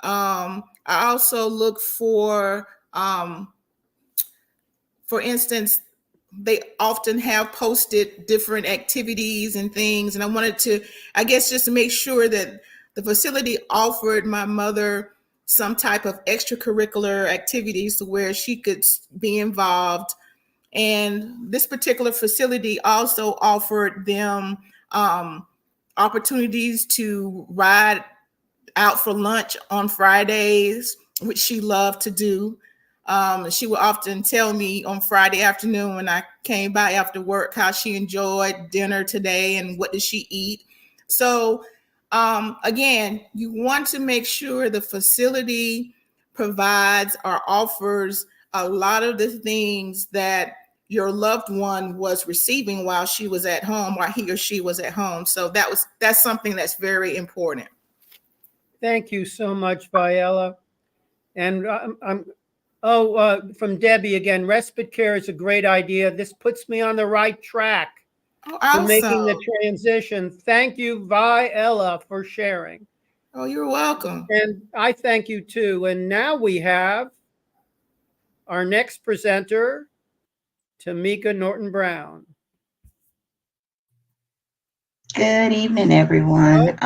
I also looked for instance, they often have posted different activities and things. And I wanted to, I guess, just to make sure that the facility offered my mother some type of extracurricular activities to where she could be involved. And this particular facility also offered them opportunities to ride out for lunch on Fridays, which she loved to do. She would often tell me on Friday afternoon when I came by after work how she enjoyed dinner today and what did she eat. So again, you want to make sure the facility provides or offers a lot of the things that your loved one was receiving while she was at home, while he or she was at home. So that's something that's very important. Thank you so much, ViElla. And from Debbie again, respite care is a great idea. This puts me on the right track to making the transition. Thank you, ViElla, for sharing. Oh, you're welcome. And I thank you too. And now we have our next presenter, Tomeka Norton-Brown. Good evening, everyone.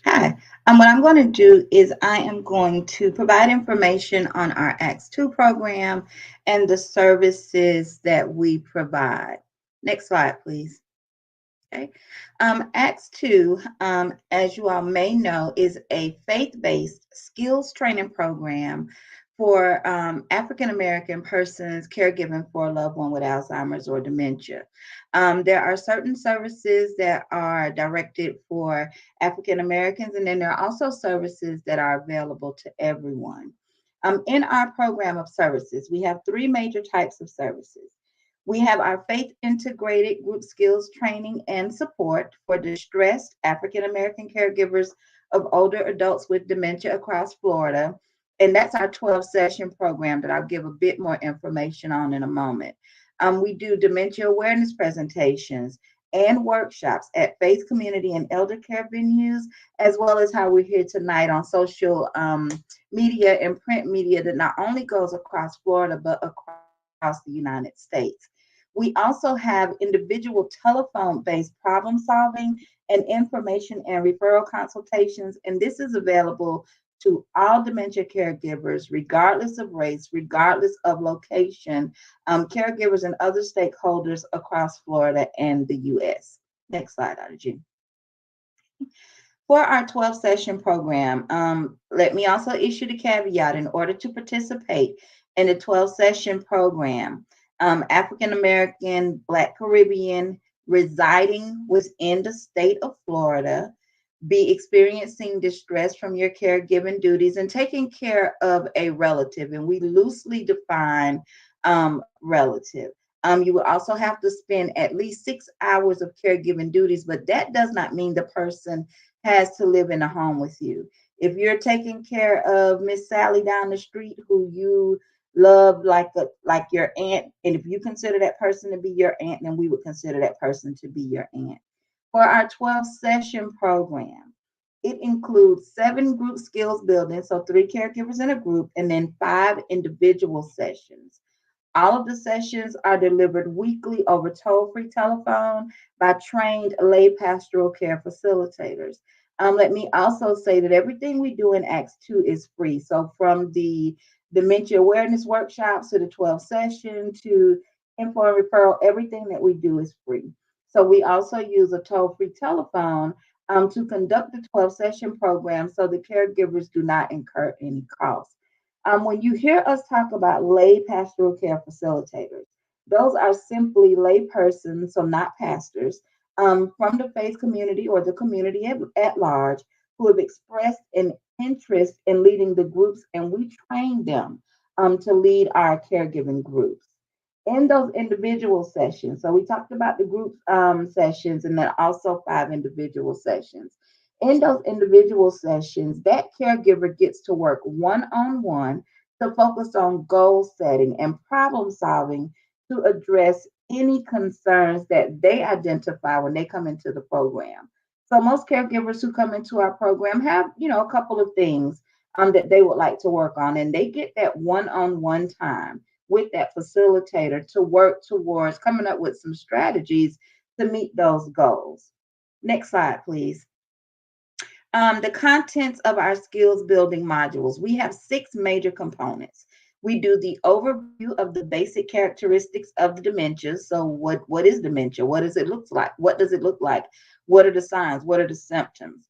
Hi. What I'm going to do is I am going to provide information on our ACTS2 program and the services that we provide. Next slide, please. Okay. ACTS2, as you all may know, is a faith-based skills training program for African-American persons caregiving for a loved one with Alzheimer's or dementia. There are certain services that are directed for African-Americans, and then there are also services that are available to everyone. In our program of services, we have three major types of services. We have our faith-integrated group skills training and support for distressed African-American caregivers of older adults with dementia across Florida. And that's our 12-session program that I'll give a bit more information on in a moment. We do dementia awareness presentations, and workshops at faith, community, and elder care venues, as well as how we're here tonight on social media and print media that not only goes across Florida, but across the United States. We also have individual telephone-based problem solving and information and referral consultations, and this is available to all dementia caregivers, regardless of race, regardless of location, caregivers and other stakeholders across Florida and the U.S. Next slide, Dr. G. For our 12-session program, let me also issue the caveat: in order to participate in the 12-session program, African American, Black Caribbean, residing within the state of Florida, be experiencing distress from your caregiving duties, and taking care of a relative. And we loosely define relative. You will also have to spend at least 6 hours of caregiving duties, but that does not mean the person has to live in a home with you. If you're taking care of Miss Sally down the street, who you love like your aunt, and if you consider that person to be your aunt, then we would consider that person to be your aunt. For our 12-session program, it includes 7 group skills building, so 3 caregivers in a group, and then 5 individual sessions. All of the sessions are delivered weekly over toll-free telephone by trained lay pastoral care facilitators. Let me also say that everything we do in Acts 2 is free. So from the dementia awareness workshops to the 12 session to info and referral, everything that we do is free. So we also use a toll-free telephone to conduct the 12-session program, so the caregivers do not incur any costs. When you hear us talk about lay pastoral care facilitators, those are simply lay persons, so not pastors, from the faith community or the community at large, who have expressed an interest in leading the groups, and we train them to lead our caregiving groups. In those individual sessions, so we talked about the group sessions and then also 5 individual sessions. In those individual sessions, that caregiver gets to work one-on-one to focus on goal setting and problem solving to address any concerns that they identify when they come into the program. So most caregivers who come into our program have, a couple of things that they would like to work on, and they get that one-on-one time with that facilitator to work towards coming up with some strategies to meet those goals. Next slide, please. The contents of our skills building modules. We have 6 major components. We do the overview of the basic characteristics of the dementia. So what is dementia? What does it look like? What does it look like? What are the signs? What are the symptoms?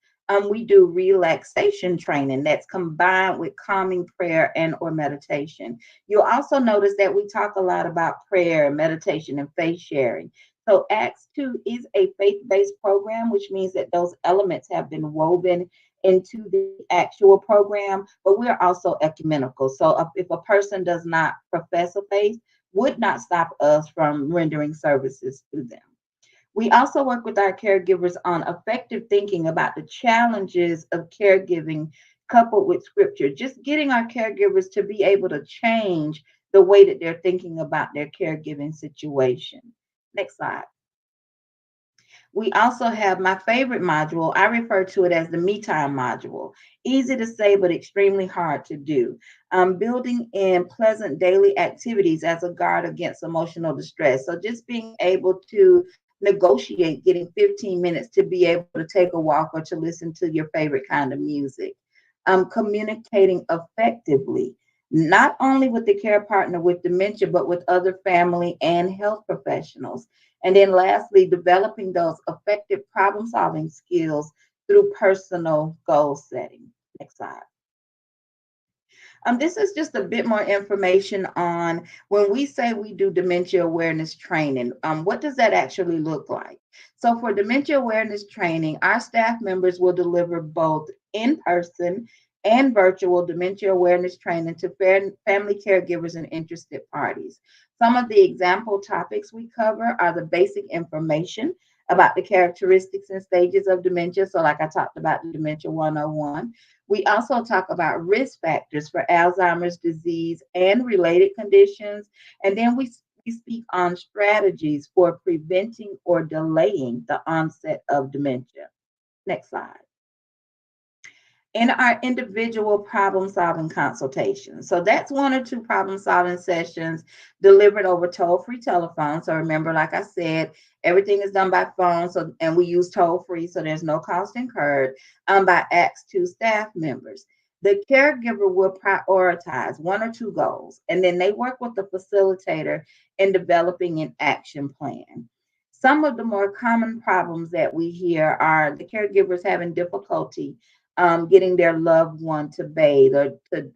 We do relaxation training that's combined with calming prayer and or meditation. You'll also notice that we talk a lot about prayer, meditation, and faith sharing. So Acts 2 is a faith-based program, which means that those elements have been woven into the actual program, but we're also ecumenical. So if a person does not profess a faith, would not stop us from rendering services to them. We also work with our caregivers on effective thinking about the challenges of caregiving coupled with scripture, just getting our caregivers to be able to change the way that they're thinking about their caregiving situation. Next slide. We also have my favorite module. I refer to it as the me time module. Easy to say, but extremely hard to do. Building in pleasant daily activities as a guard against emotional distress. So just being able to negotiate getting 15 minutes to be able to take a walk or to listen to your favorite kind of music. Communicating effectively, not only with the care partner with dementia, but with other family and health professionals. And then lastly, developing those effective problem-solving skills through personal goal setting. Next slide. This is just a bit more information on when we say we do dementia awareness training, what does that actually look like? So for dementia awareness training, our staff members will deliver both in-person and virtual dementia awareness training to family caregivers and interested parties. Some of the example topics we cover are the basic information about the characteristics and stages of dementia. So like I talked about the Dementia 101. We also talk about risk factors for Alzheimer's disease and related conditions. And then we we speak on strategies for preventing or delaying the onset of dementia. Next slide. In our individual problem-solving consultations. So that's 1 or 2 problem-solving sessions delivered over toll-free telephone. So remember, like I said, everything is done by phone, so and we use toll-free, so there's no cost incurred, by ACTS2 staff members. The caregiver will prioritize 1 or 2 goals, and then they work with the facilitator in developing an action plan. Some of the more common problems that we hear are the caregivers having difficulty getting their loved one to bathe or to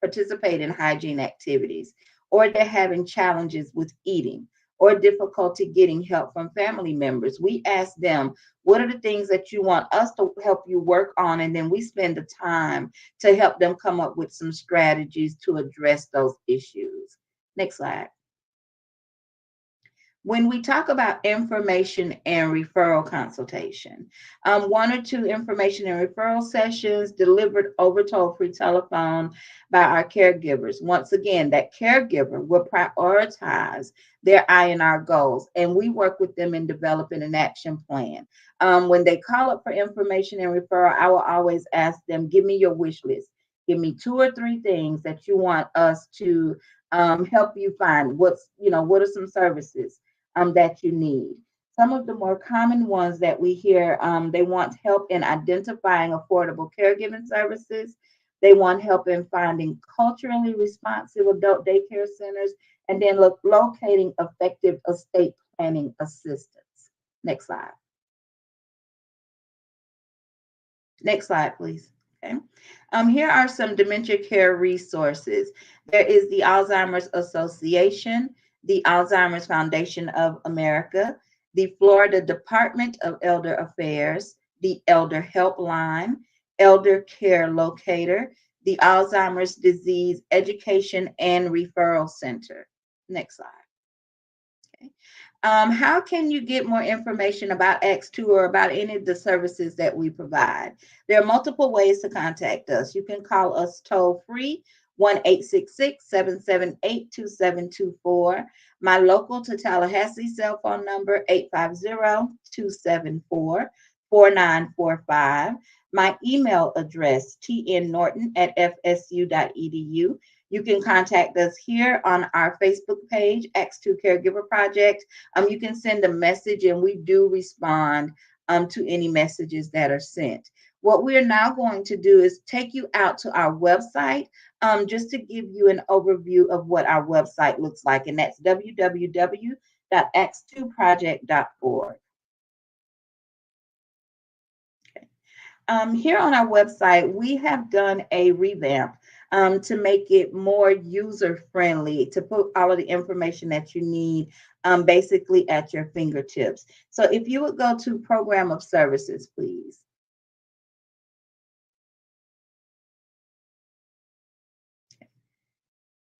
participate in hygiene activities, or they're having challenges with eating or difficulty getting help from family members. We ask them, what are the things that you want us to help you work on? And then we spend the time to help them come up with some strategies to address those issues. Next slide. When we talk about information and referral consultation, 1 or 2 information and referral sessions delivered over toll-free telephone by our caregivers. Once again, that caregiver will prioritize their I&R goals, and we work with them in developing an action plan. When they call up for information and referral, I will always ask them, give me your wish list. Give me 2 or 3 things that you want us to help you find. What are some services that you need? Some of the more common ones that we hear, they want help in identifying affordable caregiving services. They want help in finding culturally responsive adult daycare centers, and then locating effective estate planning assistance. Next slide. Next slide, please. Okay. Here are some dementia care resources. There is the Alzheimer's Association, the Alzheimer's Foundation of America, the Florida Department of Elder Affairs, the Elder Helpline, Elder Care Locator, the Alzheimer's Disease Education and Referral Center. Next slide. Okay. How can you get more information about ACTS2 or about any of the services that we provide? There are multiple ways to contact us. You can call us toll-free, 1-866-778-2724. My local to Tallahassee cell phone number, 850-274-4945. My email address, tnnorton@fsu.edu. You can contact us here on our Facebook page, ACTS2 Caregiver Project. You can send a message, and we do respond to any messages that are sent. What we're now going to do is take you out to our website, just to give you an overview of what our website looks like, and that's www.acts2project.org. Here on our website, we have done a revamp to make it more user-friendly, to put all of the information that you need basically at your fingertips. So if you would go to Program of Services, please.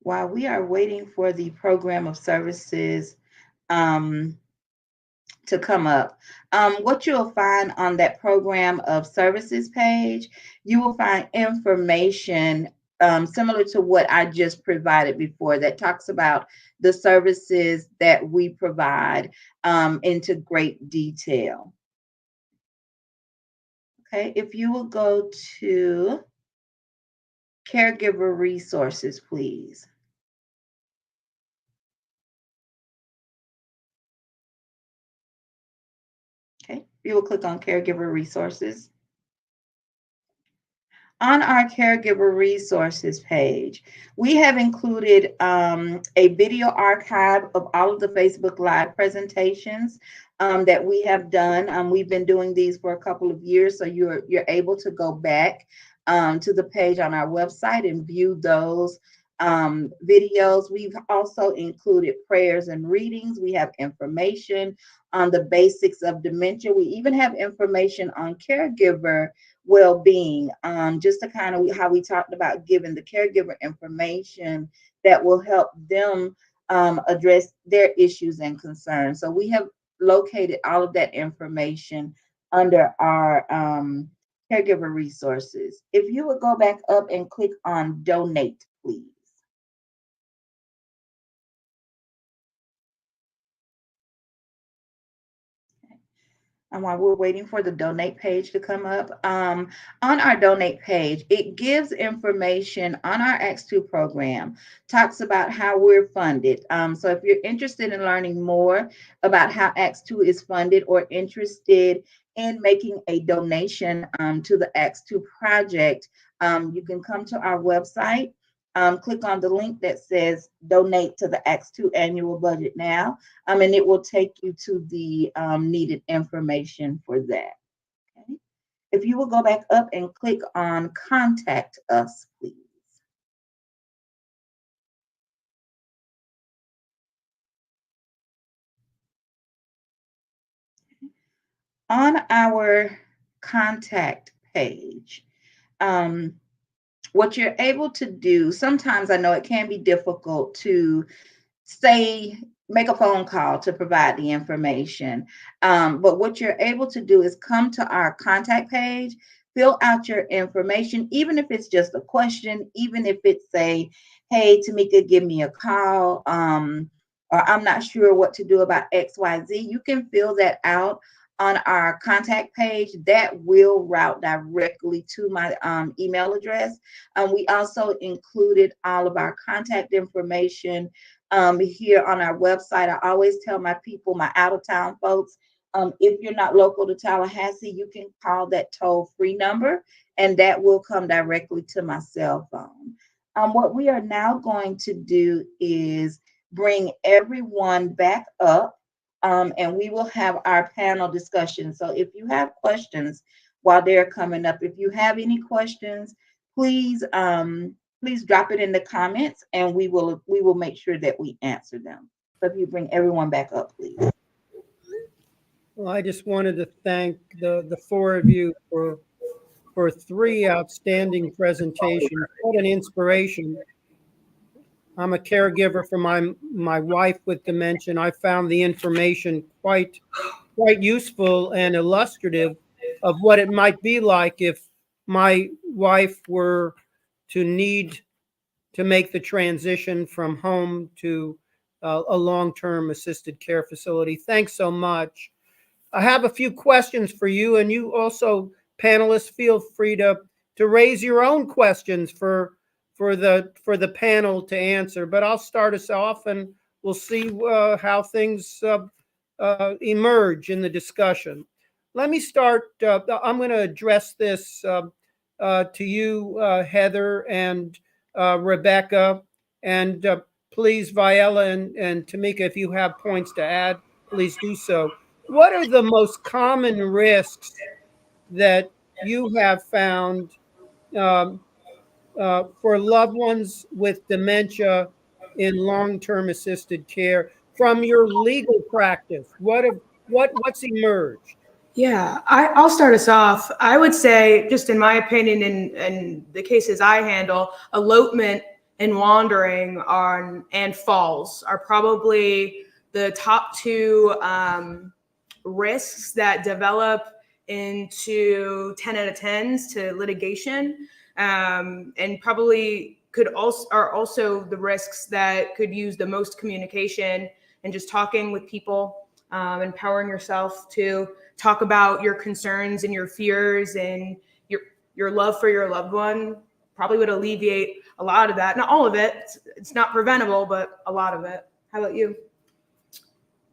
While we are waiting for the Program of Services to come up, what you'll find on that Program of Services page, you will find information similar to what I just provided before, that talks about the services that we provide into great detail. Okay, if you will go to Caregiver Resources, please. Okay, you will click on Caregiver Resources. On our Caregiver Resources page, we have included a video archive of all of the Facebook Live presentations that we have done. We've been doing these for a couple of years, so you're able to go back to the page on our website and view those videos. We've also included prayers and readings. We have information on the basics of dementia. We even have information on caregiver well-being, just to kind of how we talked about giving the caregiver information that will help them address their issues and concerns. So we have located all of that information under our caregiver resources. If you would go back up and click on Donate, please. And while we're waiting for the donate page to come up, on our donate page, it gives information on our ACTS2 program, talks about how we're funded. So if you're interested in learning more about how ACTS2 is funded or interested in making a donation to the ACTS2 project, you can come to our website. Click on the link that says donate to the ACTS2 annual budget now, and it will take you to the needed information for that. Okay. If you will go back up and click on contact us, please. On our contact page, what you're able to do, sometimes I know it can be difficult to make a phone call to provide the information. But what you're able to do is come to our contact page, fill out your information, even if it's just a question, even if it's say, hey, Tomeka, give me a call, or I'm not sure what to do about XYZ. You can fill that out on our contact page. That will route directly to my email address. We also included all of our contact information here on our website. I always tell my people, my out-of-town folks, if you're not local to Tallahassee, you can call that toll-free number, and that will come directly to my cell phone. What we are now going to do is bring everyone back up, and we will have our panel discussion. So if you have questions while they're coming up, if you have any questions, please drop it in the comments, and we will make sure that we answer them. So if you bring everyone back up, please. Well, I just wanted to thank the four of you for three outstanding presentations. What an inspiration. I'm a caregiver for my wife with dementia, and I found the information quite useful and illustrative of what it might be like if my wife were to need to make the transition from home to a long-term assisted care facility. Thanks so much. I have a few questions for you, and you also, panelists, feel free to raise your own questions for the panel to answer. But I'll start us off, and we'll see how things emerge in the discussion. Let me start. I'm going to address this to you, Heather and Rebecca, and please, ViElla and Tomeka, if you have points to add, please do so. What are the most common risks that you have found for loved ones with dementia in long-term assisted care from your legal practice? What's emerged? Yeah, I'll start us off. I would say, just in my opinion, in the cases I handle, elopement and wandering and falls are probably the top two risks that develop into 10 out of 10s to litigation, and probably are also the risks that could use the most communication and just talking with people, empowering yourself to talk about your concerns and your fears and your love for your loved one probably would alleviate a lot of that. Not all of it. It's not preventable, but a lot of it. How about you?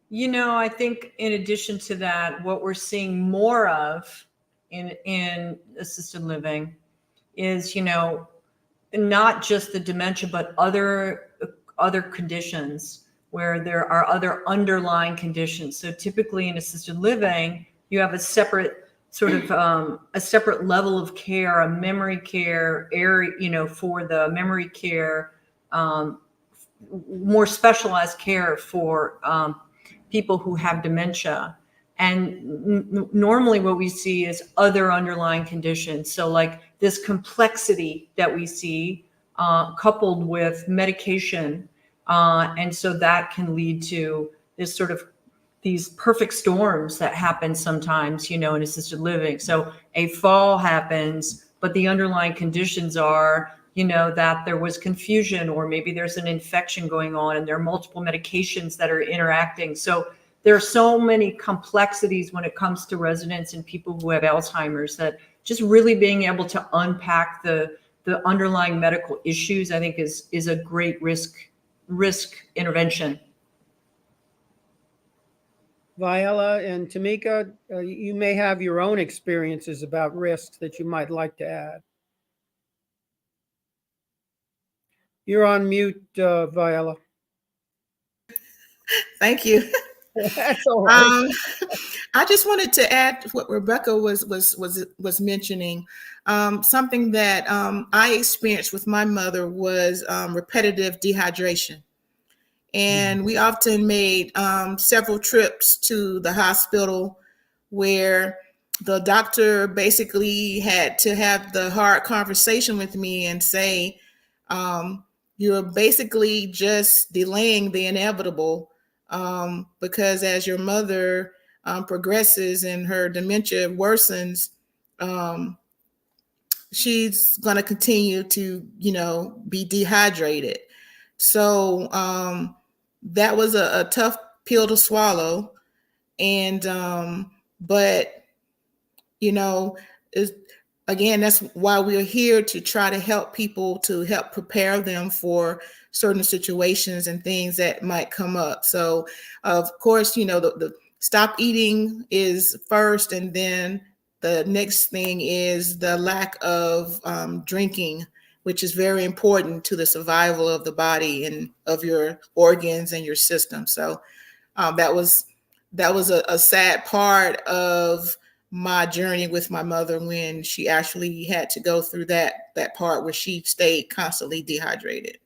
You know, I think in addition to that, what we're seeing more of in assisted living is, not just the dementia, but other conditions where there are other underlying conditions. So typically in assisted living, you have a separate sort of a separate level of care, a memory care area, for the memory care, more specialized care for people who have dementia. And normally what we see is other underlying conditions. So like this complexity that we see coupled with medication. And so that can lead to this sort of these perfect storms that happen sometimes, in assisted living. So a fall happens, but the underlying conditions are, that there was confusion, or maybe there's an infection going on and there are multiple medications that are interacting. So there are so many complexities when it comes to residents and people who have Alzheimer's, that just really being able to unpack the underlying medical issues, I think is a great risk intervention. ViElla and Tomeka, you may have your own experiences about risks that you might like to add. You're on mute, ViElla. Thank you. That's all right. I just wanted to add what Rebecca was mentioning. Something that I experienced with my mother was repetitive dehydration. And we often made several trips to the hospital where the doctor basically had to have the hard conversation with me and say, you're basically just delaying the inevitable, because as your mother progresses and her dementia worsens, she's going to continue to, be dehydrated. So that was a tough pill to swallow. And, but, again, that's why we're here, to try to help people, to help prepare them for certain situations and things that might come up. So, of course, the stop eating is first, and then the next thing is the lack of drinking, which is very important to the survival of the body and of your organs and your system. So that was a sad part of my journey with my mother, when she actually had to go through that part where she stayed constantly dehydrated.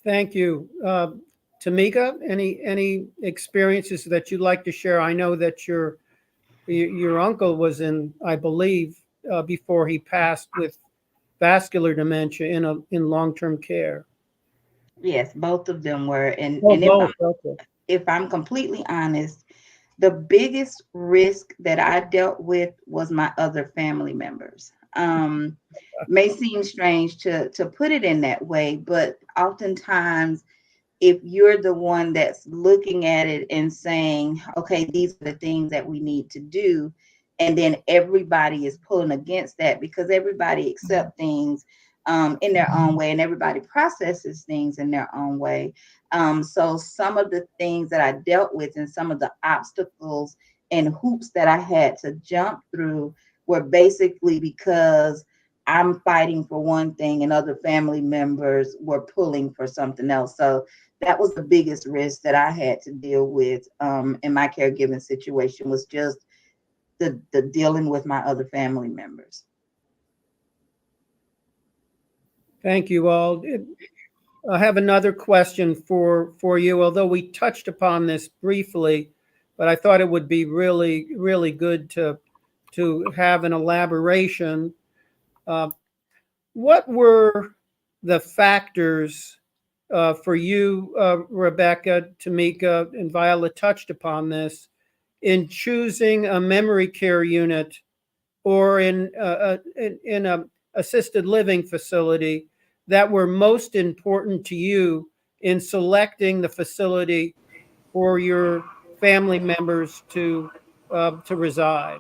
Thank you. Tomeka, any experiences that you'd like to share? I know that your uncle was in, I believe, before he passed, with vascular dementia in long-term care. Yes, both of them were. And Both. if I'm completely honest, the biggest risk that I dealt with was my other family members. May seem strange to put it in that way, but oftentimes, if you're the one that's looking at it and saying, okay, these are the things that we need to do, and then everybody is pulling against that, because everybody accepts things in their own way, and everybody processes things in their own way. So some of the things that I dealt with, and some of the obstacles and hoops that I had to jump through, were basically because I'm fighting for one thing and other family members were pulling for something else. So that was the biggest risk that I had to deal with in my caregiving situation, was just the dealing with my other family members. Thank you all. I have another question for you, although we touched upon this briefly, but I thought it would be really, really good to have an elaboration. What were the factors for you, Rebecca, Tomeka, and ViElla touched upon this, in choosing a memory care unit or in a assisted living facility, that were most important to you in selecting the facility for your family members to reside?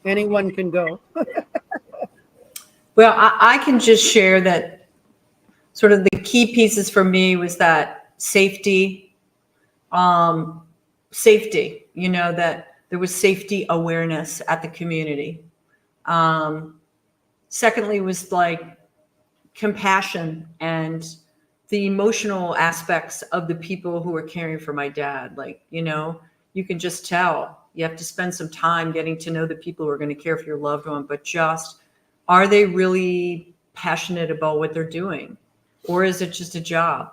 Anyone can go. Well, I can just share that sort of the key pieces for me was that safety, that there was safety awareness at the community. Secondly was like compassion and the emotional aspects of the people who were caring for my dad. Like, you can just tell. You have to spend some time getting to know the people who are going to care for your loved one, but just, are they really passionate about what they're doing? Or is it just a job?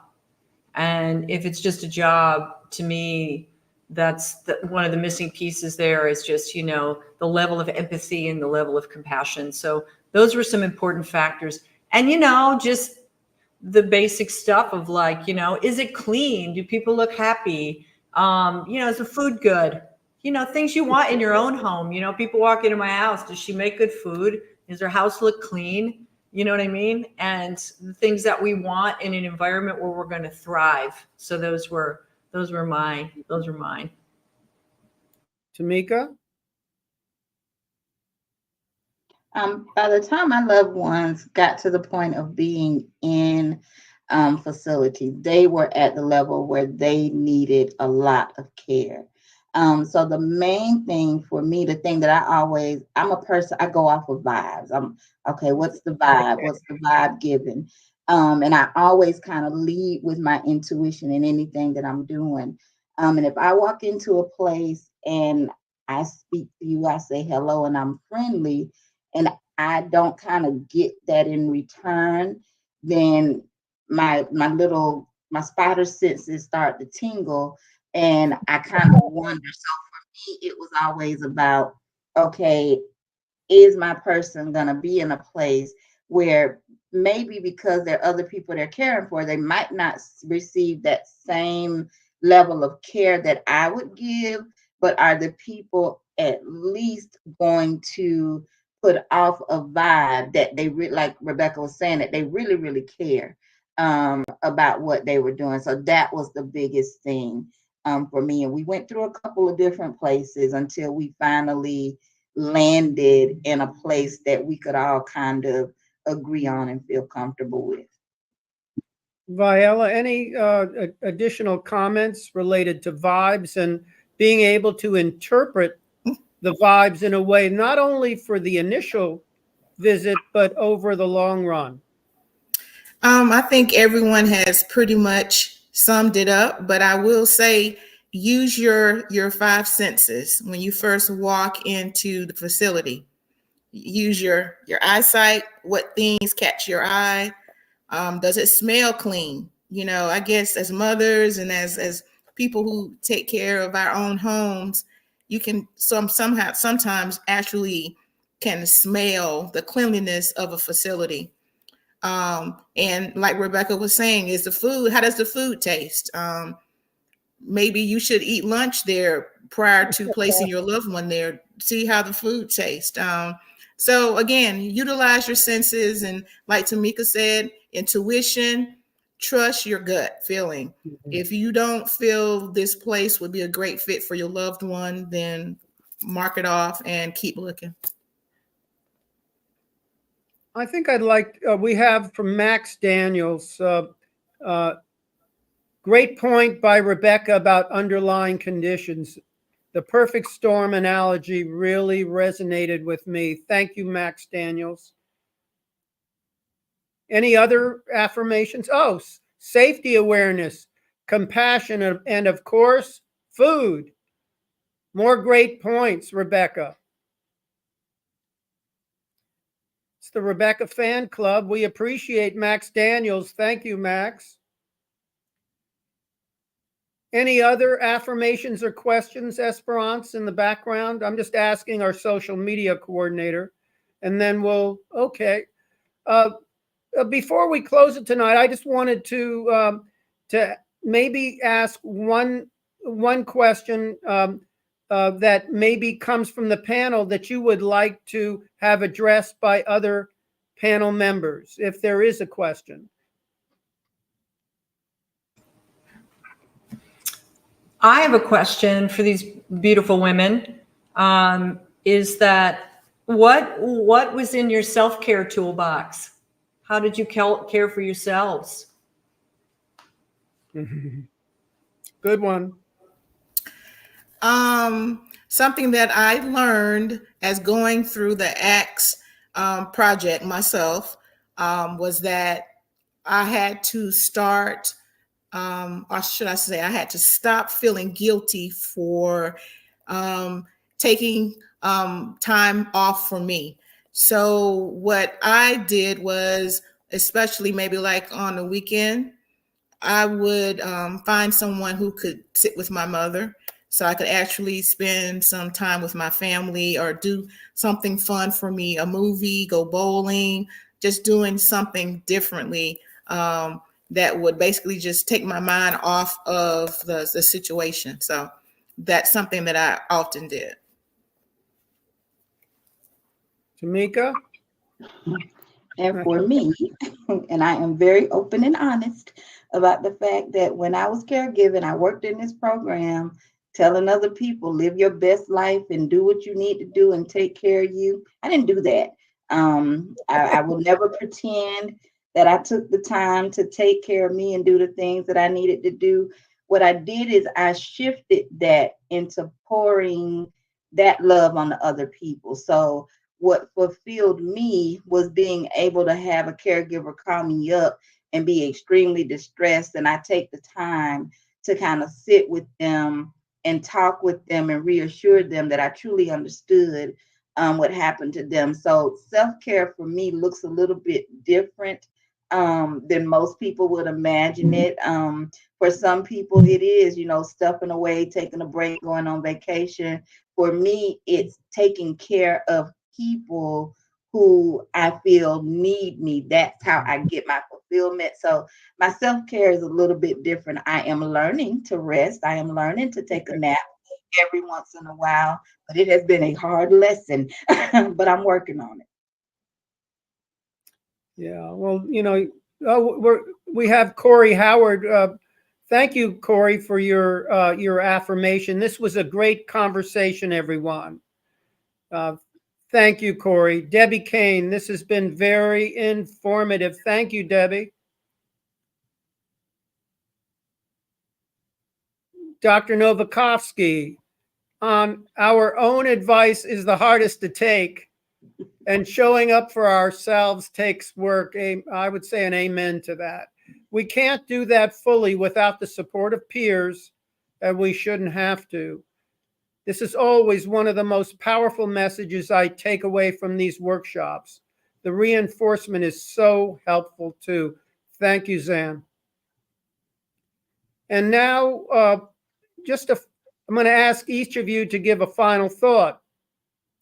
And if it's just a job, to me, that's one of the missing pieces there, is just, the level of empathy and the level of compassion. So those were some important factors. And, just the basic stuff of like, is it clean? Do people look happy? Is the food good? Things you want in your own home. People walk into my house. Does she make good food? Does her house look clean? You know what I mean? And the things that we want in an environment where we're going to thrive. So those were mine. Tomeka? By the time my loved ones got to the point of being in facilities, they were at the level where they needed a lot of care. So the main thing for me, the thing that I'm a person, I go off of vibes. Okay, what's the vibe? What's the vibe given? And I always kind of lead with my intuition in anything that I'm doing. And if I walk into a place and I speak to you, I say hello and I'm friendly, and I don't kind of get that in return, then my spider senses start to tingle, and I kind of wonder. So for me, it was always about, okay, is my person gonna be in a place where maybe because there are other people they're caring for, they might not receive that same level of care that I would give, but are the people at least going to put off a vibe that they like Rebecca was saying, that they really, really care about what they were doing. So that was the biggest thing for me. And we went through a couple of different places until we finally landed in a place that we could all kind of agree on and feel comfortable with. ViElla, any additional comments related to vibes and being able to interpret the vibes in a way, not only for the initial visit, but over the long run? I think everyone has pretty much summed it up, but I will say use your five senses when you first walk into the facility. Use your eyesight. What things catch your eye? Does it smell clean? You know, I guess as mothers and as people who take care of our own homes, you can sometimes actually can smell the cleanliness of a facility. And like Rebecca was saying, is the food, how does the food taste? Maybe you should eat lunch there prior to placing your loved one there. See how the food tastes. So again, utilize your senses, and like Tomeka said, intuition, trust your gut feeling. If you don't feel this place would be a great fit for your loved one, then mark it off and keep looking. I think I'd like, we have from Max Daniels, great point by Rebecca about underlying conditions. The perfect storm analogy really resonated with me. Thank you, Max Daniels. Any other affirmations? Oh, safety awareness, compassion, and of course, food. More great points, Rebecca. It's the Rebecca Fan Club. We appreciate Max Daniels. Thank you, Max. Any other affirmations or questions, Esperance, in the background? I'm just asking our social media coordinator, and then we'll, okay. Before we close it tonight, I just wanted to maybe ask one question that maybe comes from the panel that you would like to have addressed by other panel members, if there is a question. I have a question for these beautiful women. Is that what was in your self-care toolbox? How did you care for yourselves? Good one. Something that I learned as going through the ACTS project myself was that I had to start, or should I say, I had to stop feeling guilty for taking time off for me. So what I did was, especially maybe like on the weekend, I would find someone who could sit with my mother so I could actually spend some time with my family or do something fun for me, a movie, go bowling, just doing something differently that would basically just take my mind off of the situation. So that's something that I often did. Tomeka? And for me, and I am very open and honest about the fact that when I was caregiving, I worked in this program telling other people, live your best life and do what you need to do and take care of you. I didn't do that. I will never pretend that I took the time to take care of me and do the things that I needed to do. What I did is I shifted that into pouring that love on the other people. So what fulfilled me was being able to have a caregiver call me up and be extremely distressed. And I take the time to kind of sit with them and talk with them and reassure them that I truly understood what happened to them. So self-care for me looks a little bit different than most people would imagine it. For some people, it is, stepping away, taking a break, going on vacation. For me, it's taking care of people who I feel need me. That's how I get my fulfillment. So my self-care is a little bit different. I am learning to rest. I am learning to take a nap every once in a while, but it has been a hard lesson, but I'm working on it. Yeah, well, we have Corey Howard. Thank you, Corey, for your affirmation. This was a great conversation, everyone. Thank you, Corey. Debbie Kane, this has been very informative. Thank you, Debbie. Dr. Novakovsky, our own advice is the hardest to take, and showing up for ourselves takes work. I would say an amen to that. We can't do that fully without the support of peers, and we shouldn't have to. This is always one of the most powerful messages I take away from these workshops. The reinforcement is so helpful too. Thank you, Zan. And now, I'm going to ask each of you to give a final thought,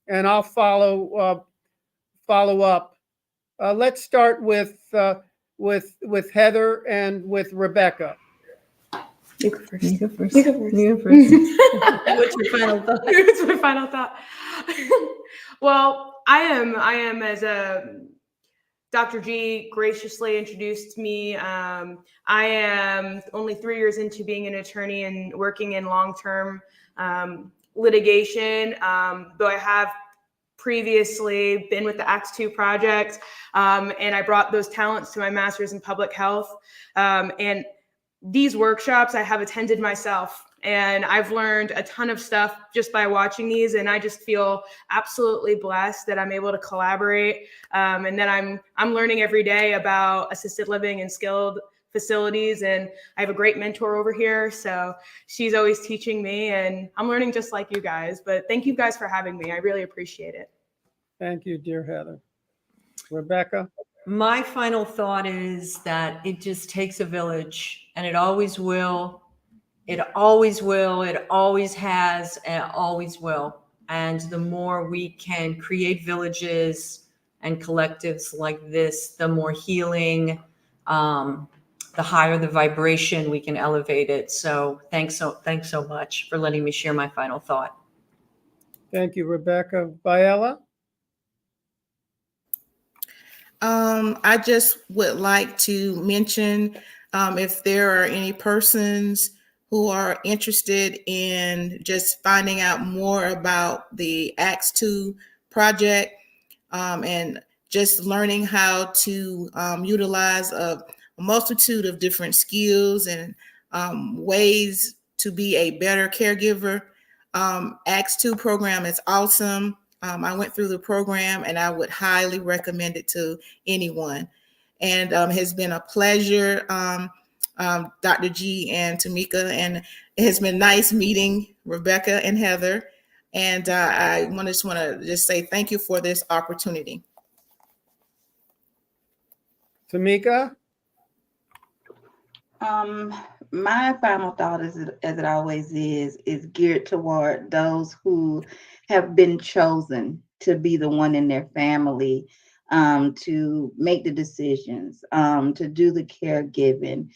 and I'll follow up. Let's start with Heather and with Rebecca. You go first. You go first. You go first. You go first. What's your final thought? What's my final thought? Well, I am as Dr. G graciously introduced me. I am only 3 years into being an attorney and working in long-term litigation, though I have previously been with the ACTS2 Project, and I brought those talents to my master's in public health. And these workshops I have attended myself, and I've learned a ton of stuff just by watching these, and I just feel absolutely blessed that I'm able to collaborate, and that I'm learning every day about assisted living and skilled facilities, and I have a great mentor over here, so she's always teaching me, and I'm learning just like you guys. But thank you guys for having me. I really appreciate it. Thank you, dear Heather. Rebecca? My final thought is that it just takes a village, and it always will. It always will. It always has, and it always will. And the more we can create villages and collectives like this, the more healing, the higher the vibration, we can elevate it. So thanks so much for letting me share my final thought. Thank you, Rebecca. ViElla? I just would like to mention if there are any persons who are interested in just finding out more about the ACTS2 project and just learning how to utilize a multitude of different skills and ways to be a better caregiver. ACTS2 program is awesome. I went through the program, and I would highly recommend it to anyone. And it has been a pleasure, Dr. G and Tomeka, and it has been nice meeting Rebecca and Heather. And I just want to say thank you for this opportunity. Tomeka? My final thought is, as it always is geared toward those who have been chosen to be the one in their family to make the decisions, to do the caregiving.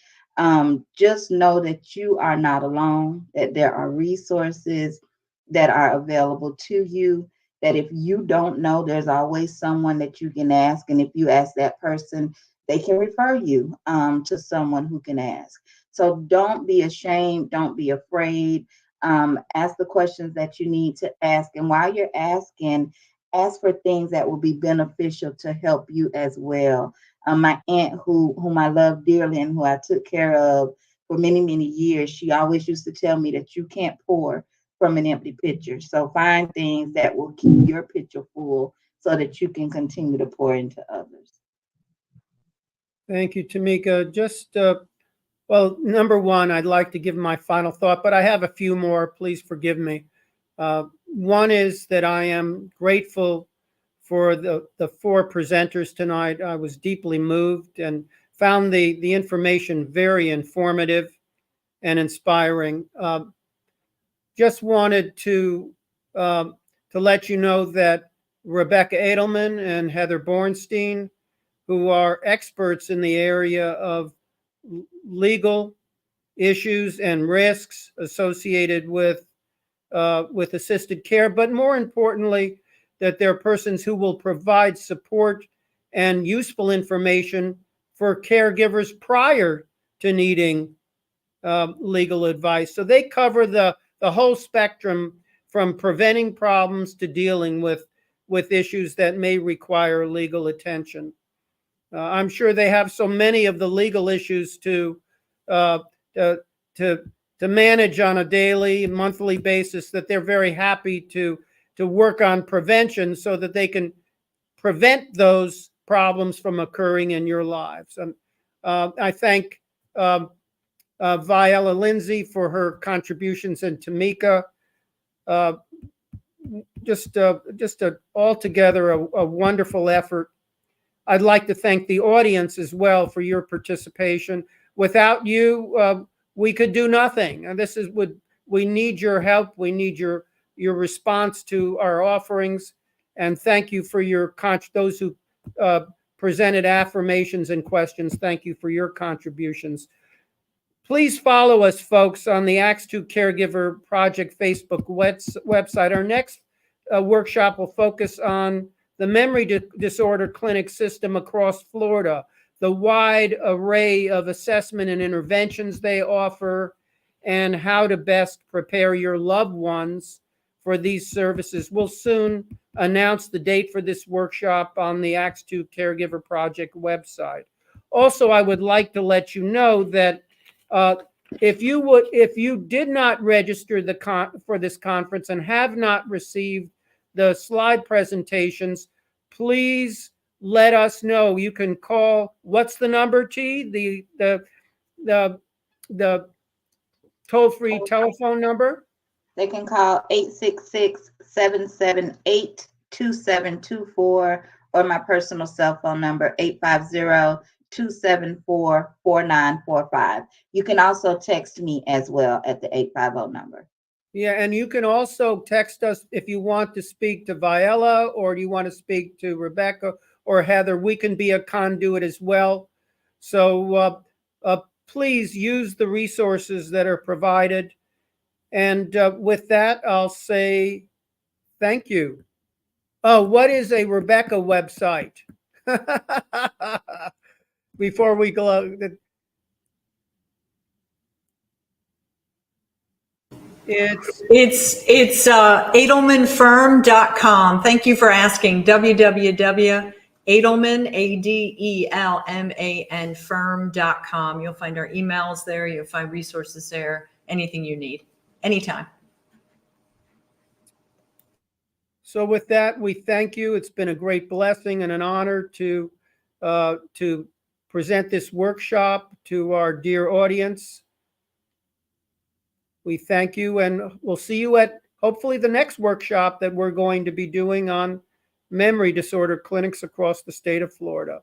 Just know that you are not alone, that there are resources that are available to you. that if you don't know, there's always someone that you can ask. And if you ask that person, they can refer you to someone who can ask. So don't be ashamed. Don't be afraid. Ask the questions that you need to ask. And while you're asking, ask for things that will be beneficial to help you as well. My aunt, whom I love dearly and who I took care of for many, many years, she always used to tell me that you can't pour from an empty pitcher. So find things that will keep your pitcher full so that you can continue to pour into others. Thank you, Tomeka. Just, well, number one, I'd like to give my final thought, but I have a few more. Please forgive me. One is that I am grateful for the 4 presenters tonight. I was deeply moved and found the information very informative and inspiring. Just wanted to let you know that Rebecca Adelman and Heather Bornstein, who are experts in the area of legal issues and risks associated with assisted care, but more importantly, that they're persons who will provide support and useful information for caregivers prior to needing legal advice. So they cover the whole spectrum from preventing problems to dealing with issues that may require legal attention. I'm sure they have so many of the legal issues to manage on a daily, monthly basis that they're very happy to work on prevention so that they can prevent those problems from occurring in your lives. And I thank ViElla Balloon-Lindsey for her contributions, and Tomeka. Just altogether a wonderful effort. I'd like to thank the audience as well for your participation. Without you, we could do nothing. And we need your help. We need your response to our offerings. And thank you for those who presented affirmations and questions. Thank you for your contributions. Please follow us, folks, on the ACTS2 Caregiver Project Facebook website. Our next workshop will focus on the memory disorder clinic system across Florida, the wide array of assessment and interventions they offer, and how to best prepare your loved ones for these services. We'll soon announce the date for this workshop on the ACTS2 Caregiver Project website. Also, I would like to let you know that if you did not register for this conference and have not received the slide presentations, please let us know. You can call, what's the number, T? The toll-free telephone number? They can call 866-778-2724 or my personal cell phone number, 850-274-4945. You can also text me as well at the 850 number. Yeah, and you can also text us if you want to speak to ViElla or you want to speak to Rebecca or Heather. We can be a conduit as well. So please use the resources that are provided. And with that, I'll say thank you. Oh, what is a Rebecca website? Before we go, It's Adelmanfirm.com. Thank you for asking. www.adelman, Adelman firm.com. You'll find our emails there. You'll find resources there. Anything you need, anytime. So with that, we thank you. It's been a great blessing and an honor to present this workshop to our dear audience. We thank you, and we'll see you at hopefully the next workshop that we're going to be doing on memory disorder clinics across the state of Florida.